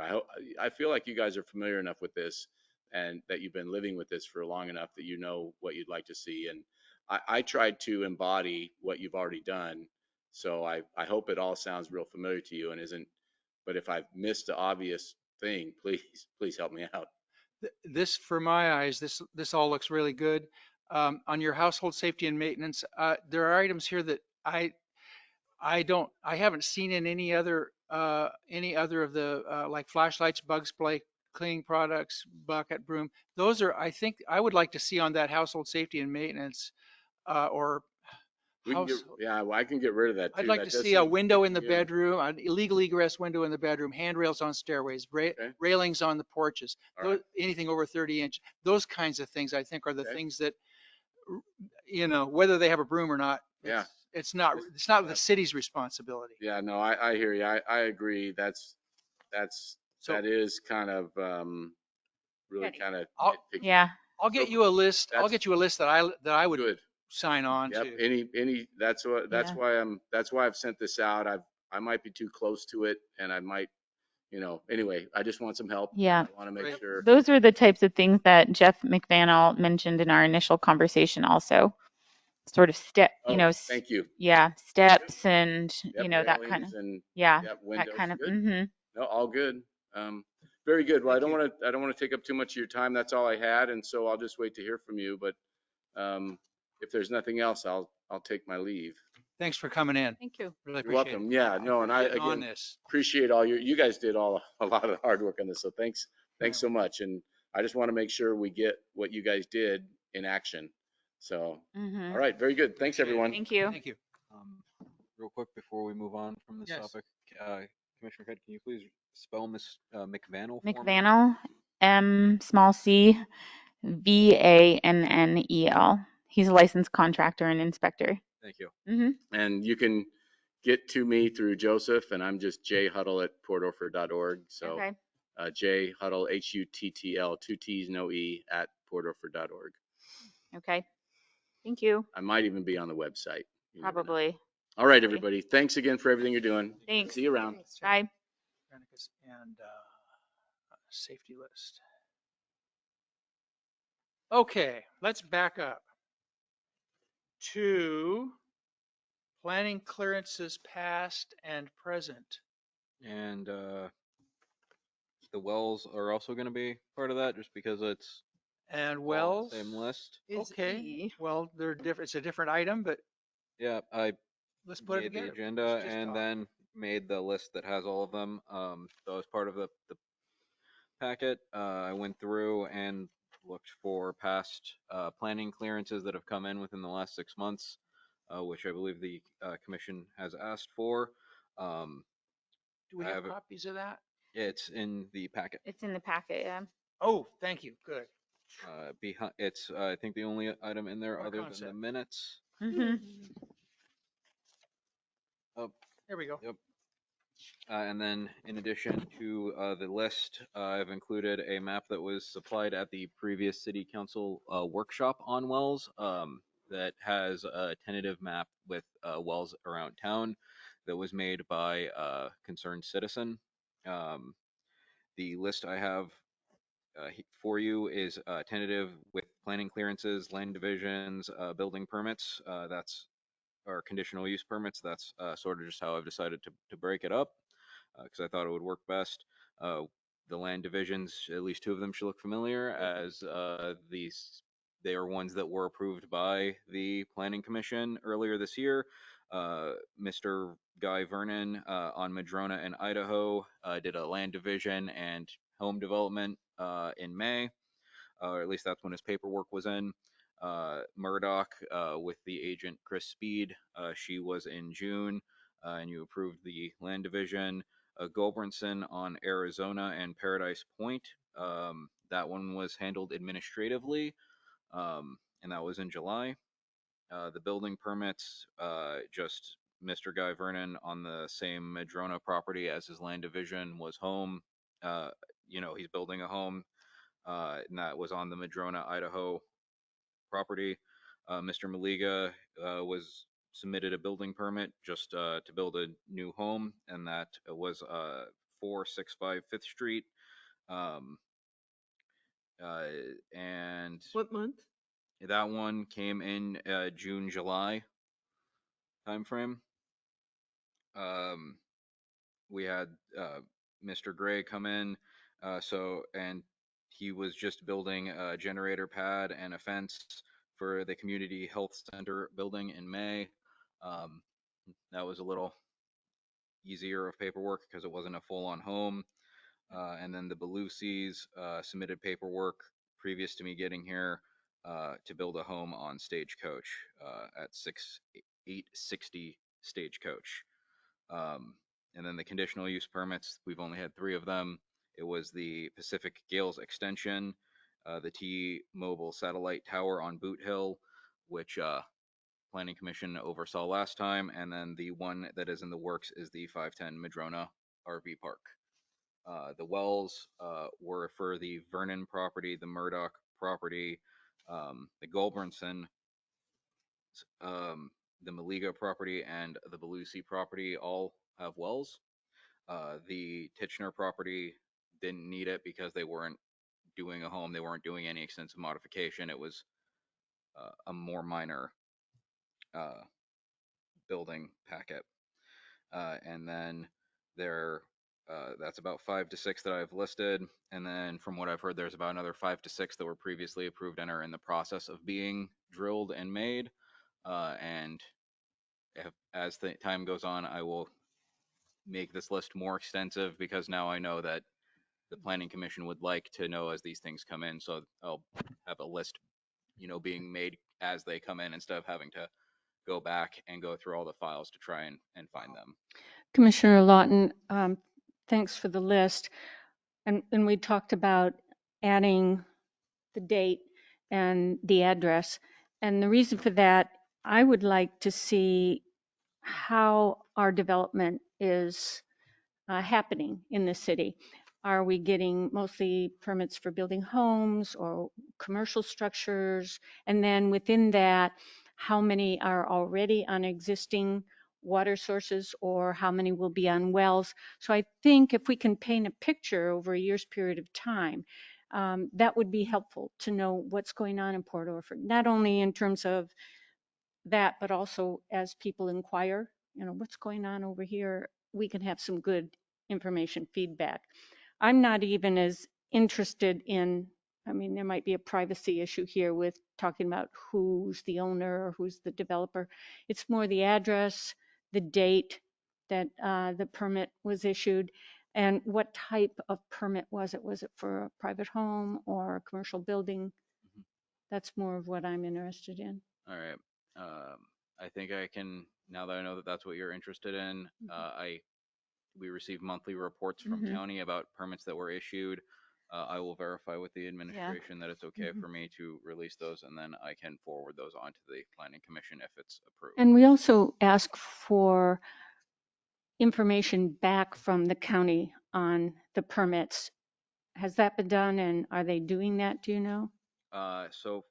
I feel like you guys are familiar enough with this, and that you've been living with this for long enough that you know what you'd like to see. And I tried to embody what you've already done. So I hope it all sounds real familiar to you and isn't, but if I've missed the obvious thing, please help me out.
This, for my eyes, this all looks really good. On your household safety and maintenance, there are items here that I haven't seen in any other of the like flashlights, bug spray, cleaning products, bucket, broom. Those are, I think, I would like to see on that household safety and maintenance or house.
Well, I can get rid of that too.
I'd like
That
to
does
see a
seem
window
good
in
to
the
you.
bedroom, an illegal egress window in the bedroom, handrails on stairways,
Okay.
railings on the porches,
All right.
anything over 30 inch. Those kinds of things I think are the
Okay.
things that, whether they have a broom or not,
Yeah.
it's not the city's responsibility.
Yeah, no, I hear you. I agree. That
So
is kind of really
Good.
kind of
I'll-
nitpicky.
Yeah.
I'll get you a list. I'll
that's
get you a list that I would
good.
sign on
Yep.
to.
That's
Yeah.
why I've sent this out. I might be too close to it and I might, anyway, I just want some help.
Yeah.
I want to make
Great.
sure.
Those are the types of things that Jeff McVanel mentioned in our initial conversation also. Sort of step,
Oh, thank you.
yeah, steps and,
Yep.
that kind of,
Railings and
yeah,
yep.
that
Windows.
kind of,
Good. No, all good. Very good. Well,
Thank you.
I don't want to take up too much of your time. That's all I had. And so I'll just wait to hear from you. But if there's nothing else, I'll take my leave.
Thanks for coming in.
Thank you.
Really
You're
appreciate
welcome.
it.
Yeah, no, and I
Getting on
again
this.
appreciate all you guys did a lot of the hard work on this. So thanks so much. And I just want to make sure we get what you guys did in action. So,
mm-hmm.
all right, very good. Thanks everyone.
Thank you.
Thank you.
Real quick before we move on from this
Yes.
topic, Commissioner Head, can you please spell Miss McVanel for me?
McVanel, Vannel. He's a licensed contractor and inspector.
Thank you.
Mm-hmm.
And you can get to me through Joseph, and I'm just jhuddle@portorford.org. So
Okay.
jhuddle, HUTTL, 2 T's, no E, at portorford.org.
Okay. Thank you.
I might even be on the website. You never know.
Probably.
All right, everybody. Thanks again for everything you're doing.
Thanks.
See you around.
Thanks, Jeff.
Bye.
Granicus and safety list. Okay, let's back up to planning clearances past and present.
And the wells are also going to be part of that, just because it's
And
all on
wells,
the same list.
Is
okay,
E.
well, they're different. It's a different item, but
Yeah, I
let's put it
made the
together.
agenda
Let's just
and
talk.
then made the list that has all of them. So as part of the packet, I went through and looked for past planning clearances that have come in within the last 6 months, which I believe the commission has asked for.
Do we
I
have
have it.
copies of that?
It's in the packet.
It's in the packet, yeah.
Oh, thank you. Good.
Behind, it's I think the only item in there
What
other than
concept?
the minutes.
Mm-hmm.
Oh,
There we go.
yep. And then in addition to the list, I've included a map that was supplied at the previous city council workshop on wells that has a tentative map with wells around town that was made by a concerned citizen. The list I have for you is tentative with planning clearances, land divisions, building permits. That's or conditional use permits. That's sort of just how I've decided to break it up because I thought it would work best. The land divisions, at least 2 of them should look familiar, as they are ones that were approved by the Planning Commission earlier this year. Mr. Guy Vernon on Madrona and Idaho did a land division and home development in May, or at least that's when his paperwork was in. Murdoch with the agent Chris Speed, she was in June, and you approved the land division. Gulbranson on Arizona and Paradise Point, that one was handled administratively, and that was in July. The building permits, just Mr. Guy Vernon on the same Madrona property as his land division was home. He's building a home, and that was on the Madrona, Idaho property. Mr. Maliga was submitted a building permit just to build a new home, and that was 465 5th Street. And
What month?
that one came in June, July timeframe. We had Mr. Gray come in, and he was just building a generator pad and a fence for the community health center building in May. That was a little easier of paperwork because it wasn't a full-on home. And then the Belusis submitted paperwork previous to me getting here to build a home on Stagecoach at 860 Stagecoach. And then the conditional use permits, we've only had 3 of them. It was the Pacific Gales extension, the T-Mobile satellite tower on Boot Hill, which Planning Commission oversaw last time, and then the one that is in the works is the 510 Madrona RV Park. The wells were for the Vernon property, the Murdoch property, the Goldburnson, the Maliga property, and the Belusi property all have wells. The Titchener property didn't need it because they weren't doing a home. They weren't doing any extensive modification. It was a more minor building packet. And then there, that's about 5 to 6 that I've listed. And then from what I've heard, there's about another 5 to 6 that were previously approved and are in the process of being drilled and made. And as the time goes on, I will make this list more extensive because now I know that the Planning Commission would like to know as these things come in. So I'll have a list, being made as they come in instead of having to go back and go through all the files to try and find them.
Commissioner Lawton, thanks for the list. And we talked about adding the date and the address. And the reason for that, I would like to see how our development is happening in the city. Are we getting mostly permits for building homes or commercial structures? And then within that, how many are already on existing water sources or how many will be on wells? So I think if we can paint a picture over a year's period of time, that would be helpful to know what's going on in Port Orford, not only in terms of that, but also as people inquire, what's going on over here, we can have some good information feedback. I'm not even as interested in, there might be a privacy issue here with talking about who's the owner or who's the developer. It's more the address, the date that the permit was issued, and what type of permit was it? Was it for a private home or a commercial building? That's more of what I'm interested in.
All right. I think I can, now that I know that that's what you're interested in, we receive monthly reports from county about permits that were issued. I will verify with the administration that it's okay for me to release those, and then I can forward those on to the Planning Commission if it's approved.
And we also ask for information back from the county on the permits. Has that been done, and are they doing that, do you know?
So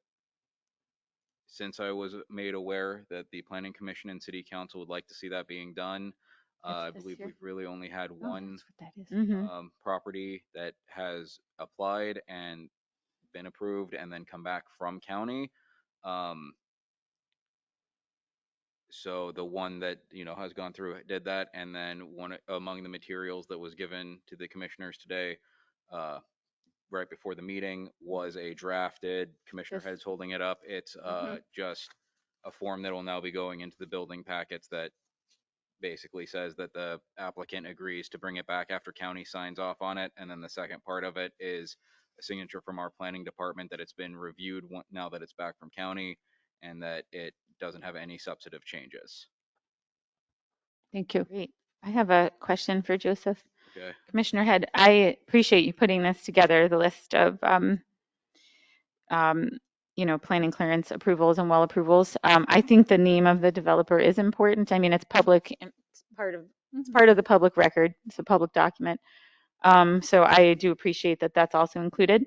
since I was made aware that the Planning Commission and City Council would like to see that being done, I believe we've really only had one property that has applied and been approved and then come back from county. So the one that, has gone through did that. And then one among the materials that was given to the commissioners today, right before the meeting, was a drafted, Commissioner Head's holding it up. It's just a form that will now be going into the building packets that basically says that the applicant agrees to bring it back after county signs off on it. And then the second part of it is a signature from our planning department that it's been reviewed now that it's back from county and that it doesn't have any substantive changes.
Thank you. Great. I have a question for Joseph.
Okay.
Commissioner Head, I appreciate you putting this together, the list of planning clearance approvals and well approvals. I think the name of the developer is important. It's public, it's part of the public record. It's a public document. So I do appreciate that that's also included.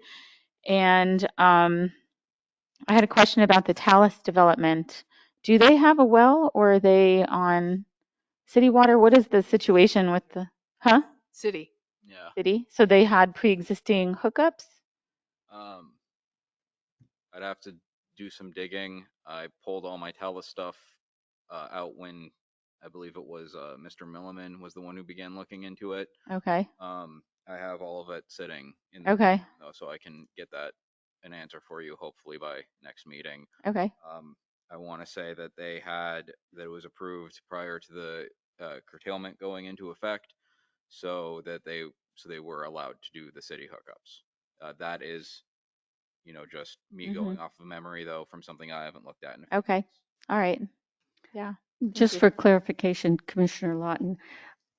And I had a question about the Talus development. Do they have a well or are they on city water? What is the situation with the,
City.
Yeah.
City? So they had pre-existing hookups?
I'd have to do some digging. I pulled all my Talus stuff out when I believe it was Mr. Milliman was the one who began looking into it.
Okay.
I have all of it sitting in
Okay.
so I can get that an answer for you hopefully by next meeting.
Okay.
I want to say that that it was approved prior to the curtailment going into effect, so they were allowed to do the city hookups. That is, just me going off of memory though from something I haven't looked at in a few
Okay.
months.
All right. Yeah.
Just for clarification, Commissioner Lawton,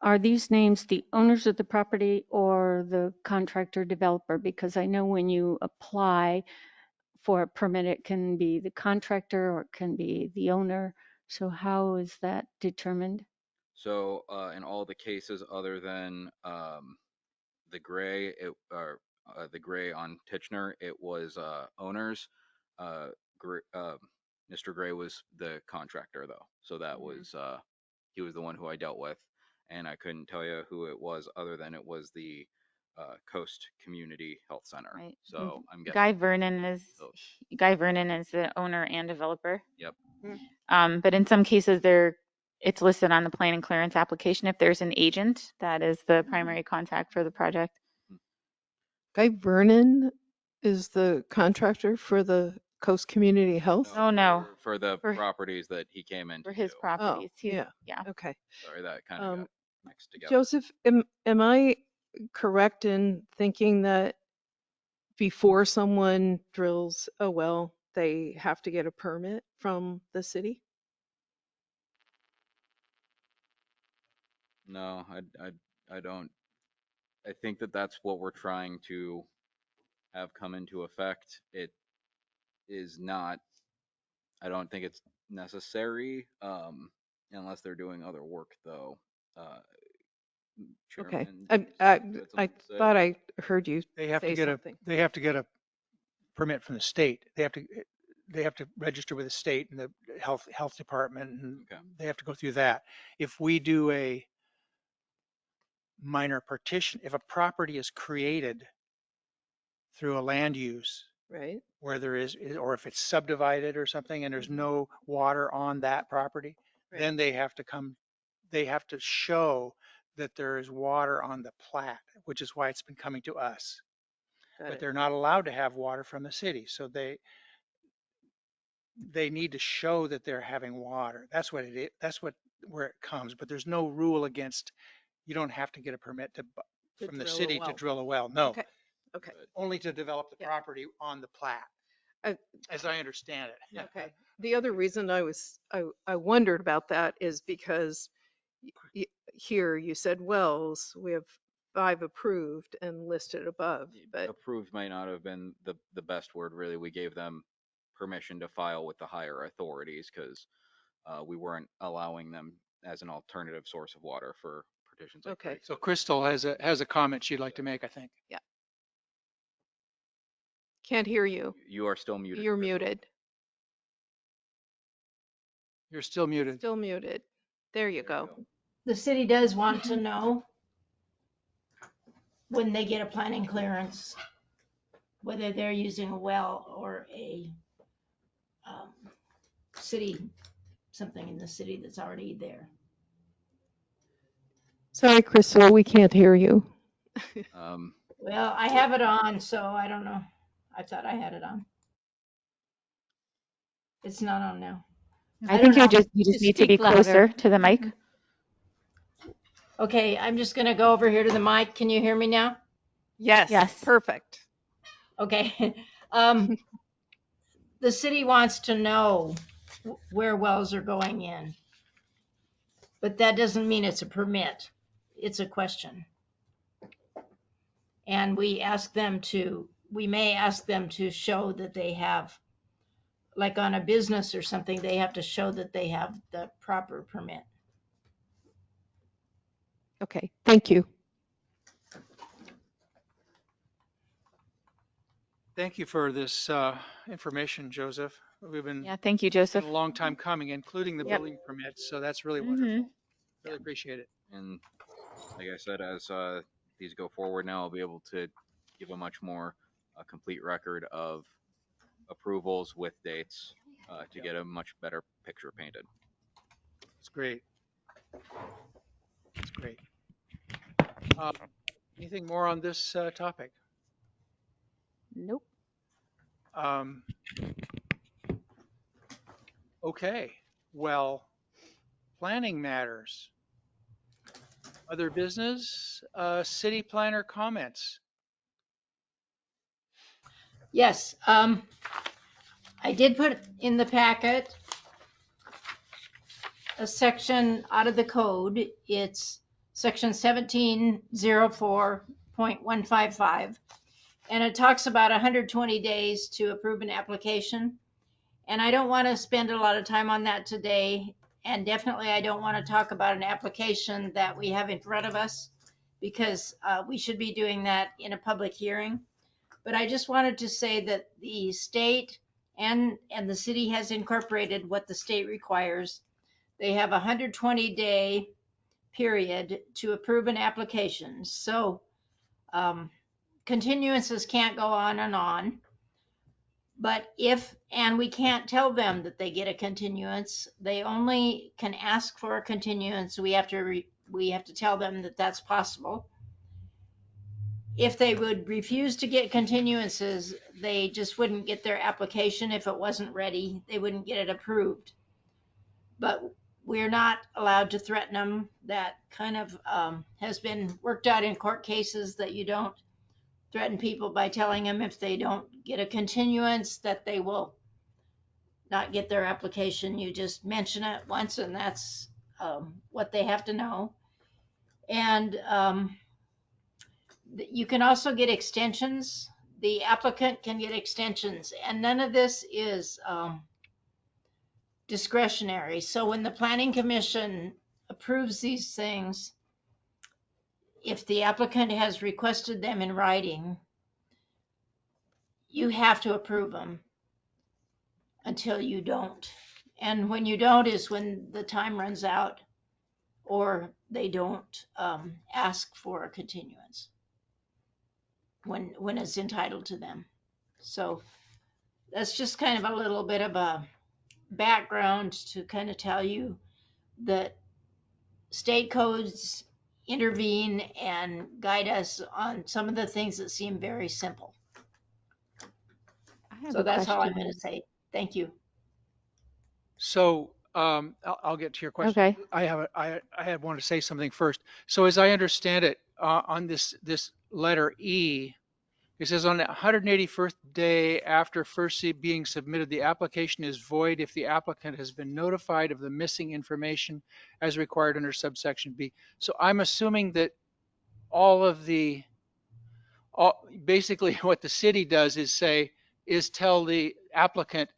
are these names the owners of the property or the contractor developer? Because I know when you apply for a permit, it can be the contractor or it can be the owner. So how is that determined?
So in all the cases other than the gray, the Gray on Titchener, it was owners. Mr. Gray was the contractor though, so that was he was the one who I dealt with, and I couldn't tell you who it was other than it was the Coast Community Health Center.
Right.
So I'm guessing
Guy Vernon is
those.
Guy Vernon is the owner and developer.
Yep.
But in some cases, it's listed on the plan and clearance application if there's an agent that is the primary contact for the project.
Guy Vernon is the contractor for the Coast Community Health?
Oh, no.
For the
For-
properties that he came in
For
to
his
do.
properties. He's-
yeah.
Yeah.
Okay.
Sorry, that kind of got mixed together.
Joseph, am I correct in thinking that before someone drills a well, they have to get a permit from the city?
No, I don't. I think that that's what we're trying to have come into effect. It is not, I don't think it's necessary, unless they're doing other work though.
Okay.
Chairman,
I
you had something
I
to say?
thought I heard you
They have to
say
get
something.
they have to get a permit from the state. They have to register with the state and the health department, and
Okay.
they have to go through that. If we do a minor partition, if a property is created through a land use
Right?
where there is, or if it's subdivided or something and there's no water on that property,
Right.
then they have to show that there is water on the plat, which is why it's been coming to us.
Got
But
it.
they're not allowed to have water from the city. So they need to show that they're having water. That's what it is. That's where it comes. But there's no rule against, you don't have to get a permit
To
from the
drill a
city to
well.
drill a well. No,
Okay. Okay.
only to develop the
Yeah.
property on the plat,
Uh,
as I understand it.
Okay. The other reason I wondered about that is because here you said wells, we have 5 approved and listed above, but
Approved might not have been the best word, really. We gave them permission to file with the higher authorities because we weren't allowing them as an alternative source of water for partitions like
okay.
Grace.
So Crystal has a comment she'd like to make, I think.
Can't hear you.
You are still muted.
You're
Crystal.
muted.
You're still muted.
Still muted. There you go.
The city does want to know when they get a planning clearance, whether they're using a well or a city, something in the city that's already there.
Sorry, Crystal, we can't hear you.
Well, I have it on, so I don't know. I thought I had it on. It's not on now.
I
don't
think you
know.
just need to be
Speak louder.
closer to the mic.
Okay, I'm just gonna go over here to the mic. Can you hear me now?
Yes.
Yes.
Perfect.
Okay. The city wants to know where wells are going in. But that doesn't mean it's a permit. It's a question. And we may ask them to show that they have, like on a business or something, they have to show that they have the proper permit.
Okay. Thank you.
Thank you for this information, Joseph. We've been
Yeah, thank you,
been
Joseph.
a long time coming, including the
Yep.
building permits. So that's really
Mhm.
wonderful. Really appreciate it.
And like I said, as these go forward now, I'll be able to give a much more complete record of approvals with dates to get a much better picture painted.
It's great. It's great. Anything more on this topic?
Nope.
Okay. Well, planning matters. Other business, city planner comments.
Yes, I did put in the packet a section out of the code. It's section 1704.155. And it talks about 120 days to approve an application. And I don't want to spend a lot of time on that today. And definitely I don't want to talk about an application that we have in front of us because we should be doing that in a public hearing. But I just wanted to say that the state and the city has incorporated what the state requires. They have a 120-day period to approve an application. So continuances can't go on and on. But and we can't tell them that they get a continuance. They only can ask for a continuance. We have to tell them that that's possible. If they would refuse to get continuances, they just wouldn't get their application. If it wasn't ready, they wouldn't get it approved. But we're not allowed to threaten them. That kind of has been worked out in court cases, that you don't threaten people by telling them if they don't get a continuance that they will not get their application. You just mention it once, and that's what they have to know. And you can also get extensions. The applicant can get extensions, and none of this is discretionary. So when the Planning Commission approves these things, if the applicant has requested them in writing, you have to approve them until you don't. And when you don't is when the time runs out, or they don't ask for a continuance when it's entitled to them. So that's just kind of a little bit of a background to kind of tell you that state codes intervene and guide us on some of the things that seem very simple.
I have
So
a
that's all I'm
question.
going to say. Thank you.
So I'll get to your question.
Okay.
I had wanted to say something first. So as I understand it, on this letter E, it says on the 181st day after first being submitted, the application is void if the applicant has been notified of the missing information as required under subsection B. So I'm assuming that basically what the city does is tell the applicant,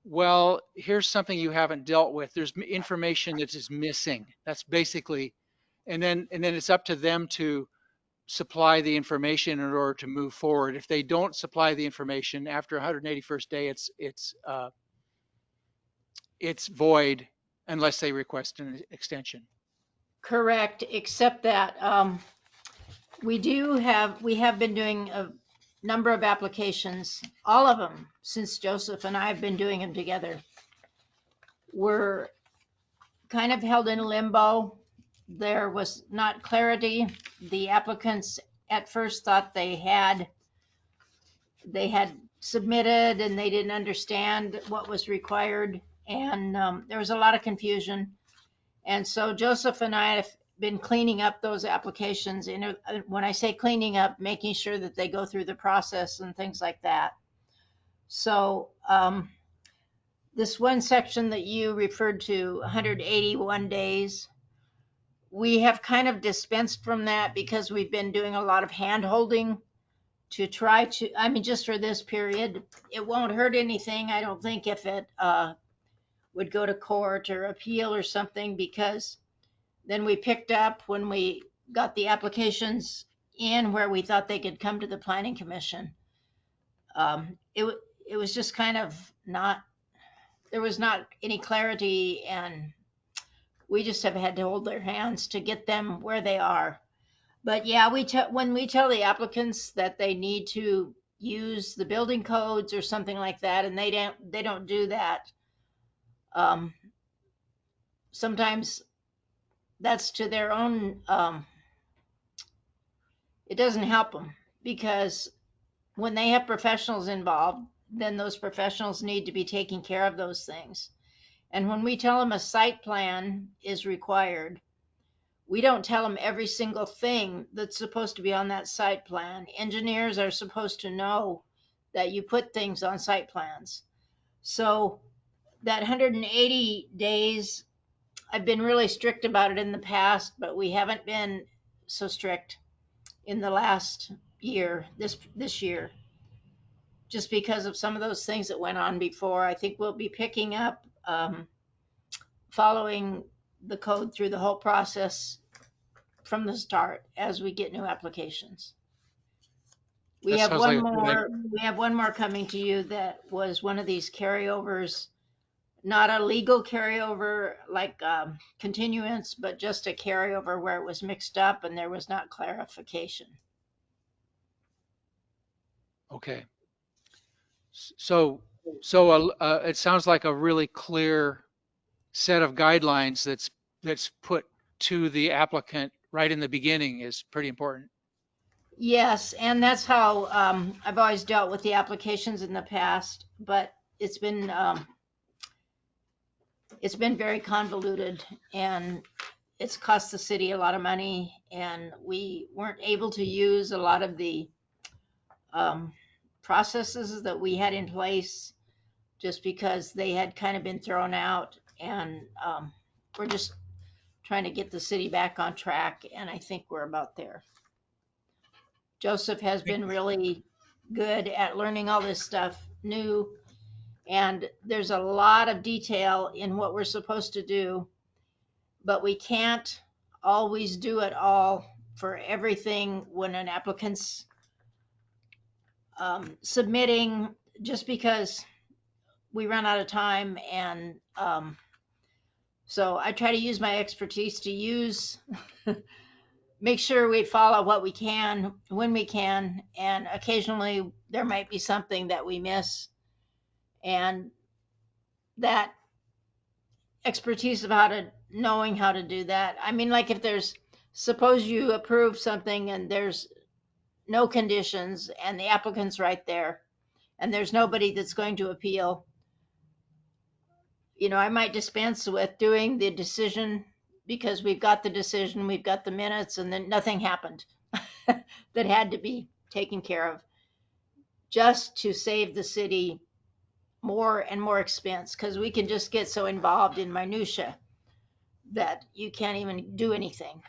well, here's something you haven't dealt with. There's information that is missing. That's basically, and then it's up to them to supply the information in order to move forward. If they don't supply the information after 181st day, it's void unless they request an extension.
Correct, except that we have been doing a number of applications, all of them, since Joseph and I have been doing them together. We're kind of held in limbo. There was not clarity. The applicants at first thought they had submitted and they didn't understand what was required. And there was a lot of confusion. And so Joseph and I have been cleaning up those applications. And when I say cleaning up, making sure that they go through the process and things like that. So this one section that you referred to, 181 days, we have kind of dispensed from that because we've been doing a lot of hand holding to try to, just for this period. It won't hurt anything, I don't think, if it would go to court or appeal or something, because then we picked up when we got the applications in where we thought they could come to the Planning Commission. It was just kind of there was not any clarity, and we just have had to hold their hands to get them where they are. But yeah, when we tell the applicants that they need to use the building codes or something like that, and they don't do that, sometimes that's to their own, it doesn't help them, because when they have professionals involved, then those professionals need to be taking care of those things. And when we tell them a site plan is required, we don't tell them every single thing that's supposed to be on that site plan. Engineers are supposed to know that you put things on site plans. So that 180 days, I've been really strict about it in the past, but we haven't been so strict in the last year, this year, just because of some of those things that went on before. I think we'll be picking up following the code through the whole process from the start as we get new applications. We
That
have
sounds
one
like a good idea.
more, we have one more coming to you that was one of these carryovers, not a legal carryover like continuance, but just a carryover where it was mixed up and there was not clarification.
Okay. So it sounds like a really clear set of guidelines that's put to the applicant right in the beginning is pretty important.
Yes, and that's how I've always dealt with the applications in the past, but it's been very convoluted and it's cost the city a lot of money, and we weren't able to use a lot of the processes that we had in place just because they had kind of been thrown out, and we're just trying to get the city back on track, and I think we're about there. Joseph has been really good at learning all this stuff new, and there's a lot of detail in what we're supposed to do, but we can't always do it all for everything when an applicant's submitting, just because we run out of time. And so I try to use my expertise to make sure we follow what we can when we can, and occasionally there might be something that we miss, and that expertise of knowing how to do that. I mean, like if suppose you approve something and there's no conditions and the applicant's right there and there's nobody that's going to appeal, I might dispense with doing the decision because we've got the decision, we've got the minutes, and then nothing happened that had to be taken care of, just to save the city more and more expense, because we can just get so involved in minutia that you can't even do anything.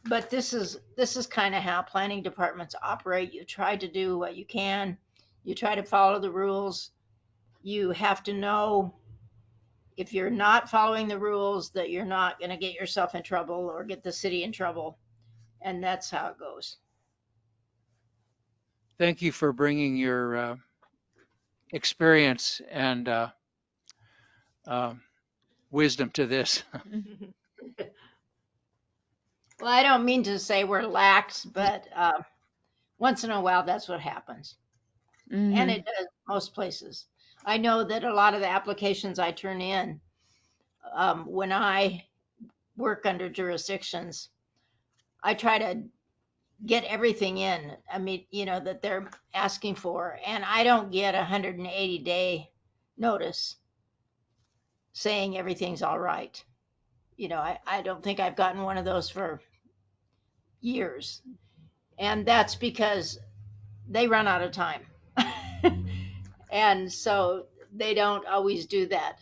But this is kind of how planning departments operate. You try to do what you can. You try to follow the rules. You have to know if you're not following the rules that you're not going to get yourself in trouble or get the city in trouble. And that's how it goes.
Thank you for bringing your experience and wisdom to this.
Well, I don't mean to say we're lax, but once in a while, that's what happens.
Mhm.
And it does most places. I know that a lot of the applications I turn in, when I work under jurisdictions, I try to get everything in. I mean, that they're asking for, and I don't get 180-day notice saying everything's all right. I don't think I've gotten one of those for years. And that's because they run out of time. And so they don't always do that.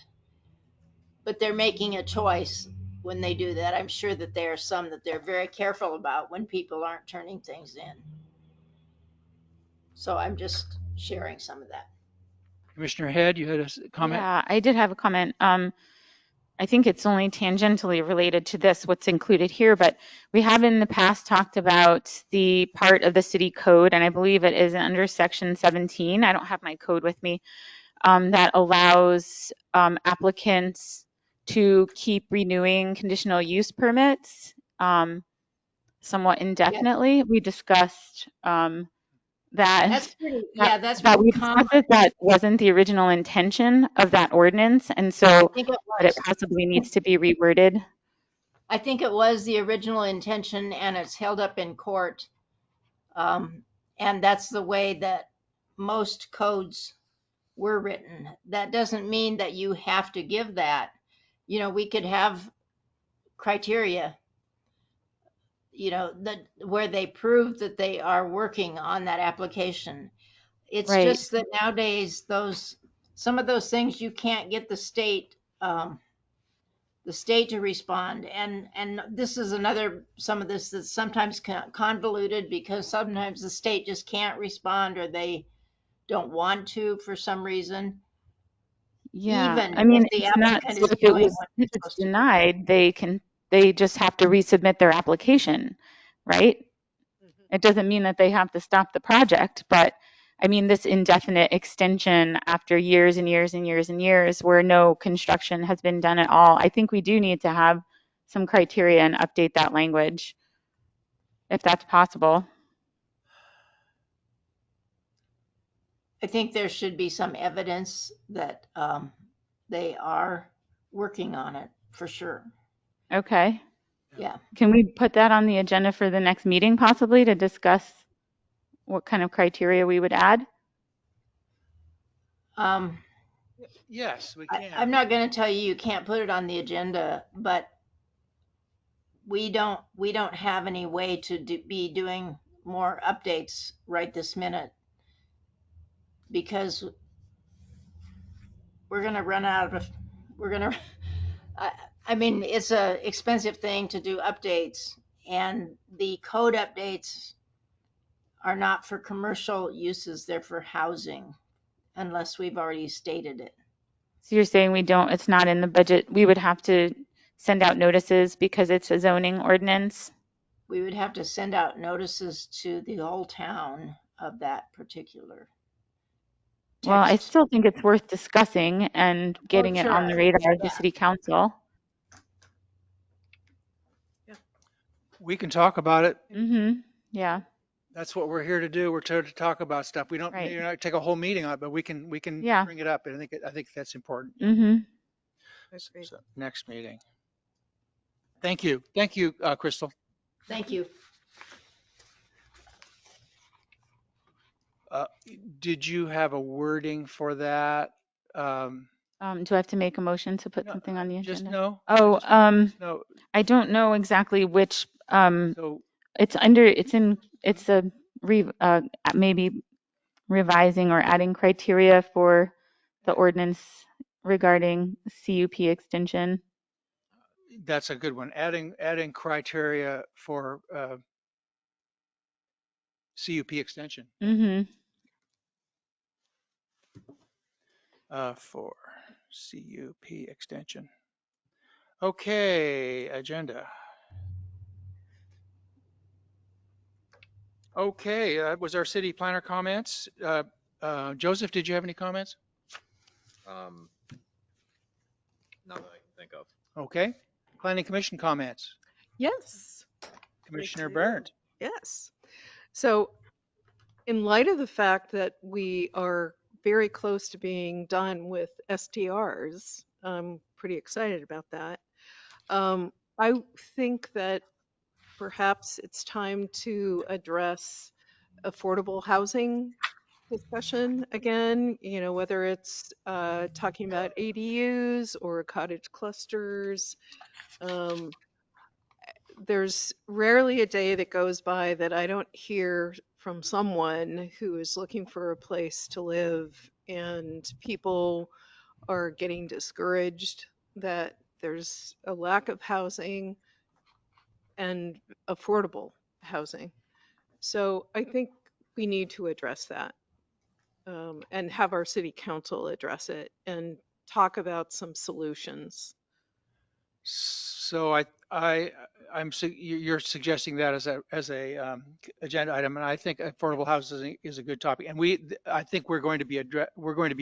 But they're making a choice when they do that. I'm sure that there are some that they're very careful about when people aren't turning things in. So I'm just sharing some of that.
Commissioner Head, you had a comment?
Yeah, I did have a comment. I think it's only tangentially related to this, what's included here, but we have in the past talked about the part of the city code, and I believe it is under section 17. I don't have my code with me, that allows applicants to keep renewing conditional use permits somewhat indefinitely. We discussed that.
That's pretty, yeah, that's
that we
pretty common.
discussed that wasn't the original intention of that ordinance, and
I
so
think it
that it
was.
possibly needs to be reworded.
I think it was the original intention, and it's held up in court. And that's the way that most codes were written. That doesn't mean that you have to give that. We could have criteria, that where they prove that they are working on that application. It's
Right.
just that nowadays some of those things you can't get the state to respond, and this is some of this that's sometimes convoluted, because sometimes the state just can't respond, or they don't want to for some reason.
Yeah,
Even
I mean,
if the
it's not,
applicant
so
is
if
doing what they're
if it's
supposed to do.
denied, they just have to resubmit their application, right? It doesn't mean that they have to stop the project, but I mean, this indefinite extension after years and years and years and years where no construction has been done at all, I think we do need to have some criteria and update that language if that's possible.
I think there should be some evidence that they are working on it for sure.
Okay.
Yeah.
Can we put that on the agenda for the next meeting possibly to discuss what kind of criteria we would add?
Yes, we
I'm
can.
not going to tell you can't put it on the agenda, but we don't have any way to be doing more updates right this minute because we're going to run out of, we're going to, I mean, it's a expensive thing to do updates, and the code updates are not for commercial uses, they're for housing, unless we've already stated it.
So you're saying it's not in the budget. We would have to send out notices because it's a zoning ordinance?
We would have to send out notices to the whole town of that particular
Well, I
text.
still think it's worth discussing and getting it on the
sure.
radar of the
Yeah.
city council.
We can talk about it.
Mm-hmm. Yeah.
That's what we're here to do. We're here to talk about stuff. We don't,
Right.
you know, take a whole meeting on it, but we can
Yeah.
bring it up. And I think that's important.
Mm-hmm.
So, next meeting. Thank you. Thank you, Crystal.
Thank you.
Did you have a wording for that?
Do I have to make a motion to put
No,
something on the
Just
agenda?
no?
Oh,
No.
I don't know exactly which,
So
it's a maybe revising or adding criteria for the ordinance regarding CUP extension.
that's a good one. Adding criteria for CUP extension
Mm-hmm.
for CUP extension. Okay, agenda. Okay, that was our city planner comments. Joseph, did you have any comments?
Not that I can think of.
Okay. Planning Commission comments.
Yes.
Commissioner
to.
Burnt.
Yes. So in light of the fact that we are very close to being done with STRs, I'm pretty excited about that. I think that perhaps it's time to address affordable housing discussion again, you know, whether it's talking about ADUs or cottage clusters. There's rarely a day that goes by that I don't hear from someone who is looking for a place to live, and people are getting discouraged that there's a lack of housing and affordable housing. So I think we need to address that and have our city council address it and talk about some solutions.
So you're suggesting that as a agenda item, and I think affordable housing is a good topic. And I think we're going to be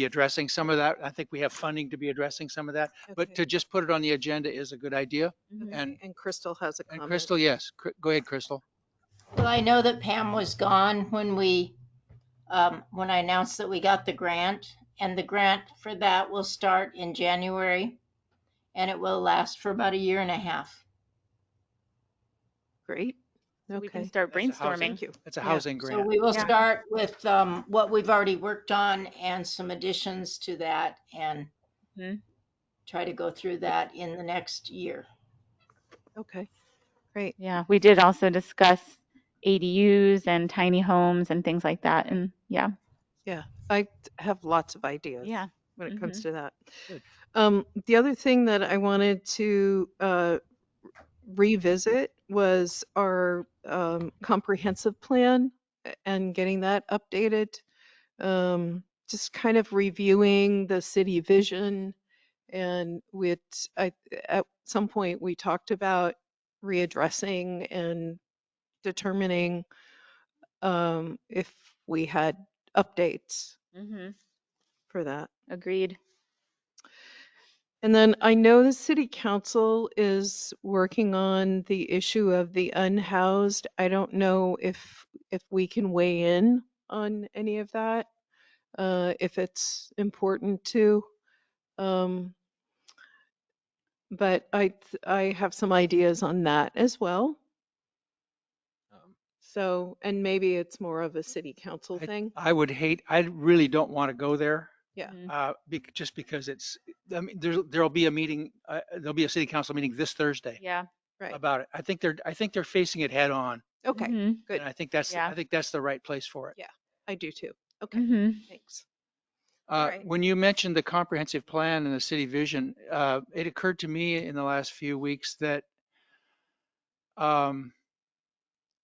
addressing some of that. I think we have funding to be addressing some of that. But
Okay.
to just put it on the agenda is a good idea.
Mhm.
And Crystal has a
And
comment.
Crystal, yes, go ahead, Crystal.
Well, I know that Pam was gone when when I announced that we got the grant, and the grant for that will start in January, and it will last for about a year and a half.
Great.
So we can
Okay.
start
That's a housing-
brainstorming.
Thank you.
It's a
Yeah.
housing
So
grant.
we will
Yeah.
start with what we've already worked on and some additions to that, and
Mhm.
try to go through that in the next year.
Okay. Great.
Yeah, we did also discuss ADUs and tiny homes and things like that. And yeah.
Yeah. I have lots of ideas
Yeah.
when it comes
Mhm.
to that.
Good.
The other thing that I wanted to revisit was our comprehensive plan and getting that updated. Just kind of reviewing the city vision, and at some point we talked about readdressing and determining if we had updates
Mm-hmm.
for that.
Agreed.
And then I know the city council is working on the issue of the unhoused. I don't know if we can weigh in on any of that, if it's important to. But I have some ideas on that as well.
Um,
So, and maybe it's more of a city council thing.
I really don't want to go there.
Yeah.
Mhm.
Just because I mean, there'll be a meeting, there'll be a city council meeting this Thursday
Yeah.
Right.
about it. I think they're facing it head on,
Okay.
Mm-hmm.
Good.
and
Yeah.
I think that's the right place for it.
Yeah, I do too. Okay.
Mm-hmm.
Thanks. All right.
When you mentioned the comprehensive plan and the city vision, it occurred to me in the last few weeks that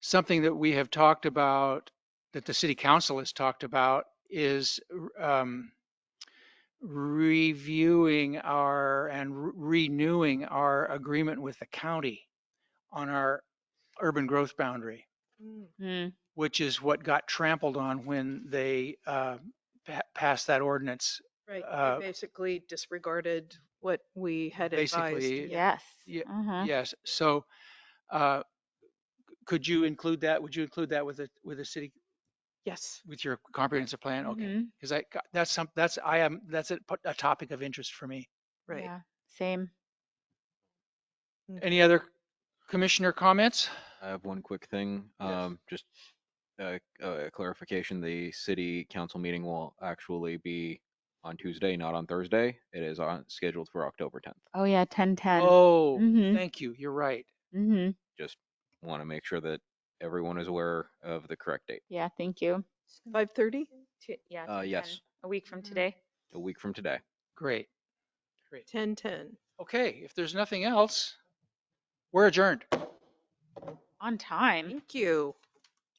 something that we have talked about, that the city council has talked about, is reviewing renewing our agreement with the county on our urban growth boundary,
Mm,
Mm.
which is what got trampled on when they passed that ordinance.
Right.
Uh,
They basically disregarded what we had advised.
Basically,
Yeah.
Yes.
Ye-
Uh-huh.
yes. So, uh, could you include that? Would you include that with the city,
Yes.
with your comprehensive plan? Okay.
Mm-hmm.
Because that's a topic of interest for me.
Right.
Yeah. Same.
Any other commissioner comments?
I have one quick thing.
Yes.
Just a clarification. The city council meeting will actually be on Tuesday, not on Thursday. It is scheduled for October 10th.
Oh yeah, 10:10.
Oh,
Mm-hmm.
thank you. You're right.
Mm-hmm.
Just want to make sure that everyone is aware of the correct date.
Yeah, thank you.
5:30?
Yeah, 10:10.
Yes,
A week from
Mhm.
today.
a week from today.
Great. Great.
10:10.
Okay. If there's nothing else, we're adjourned
On time.
Thank you.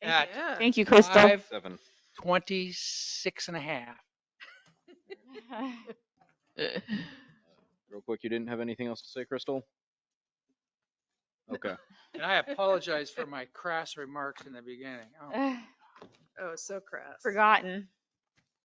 at
Yeah.
Thank you, Crystal.
5:26 and a half.
Real quick, you didn't have anything else to say, Crystal? Okay.
And I apologize for my crass remarks in the beginning. Oh.
Oh, so crass.
Forgotten.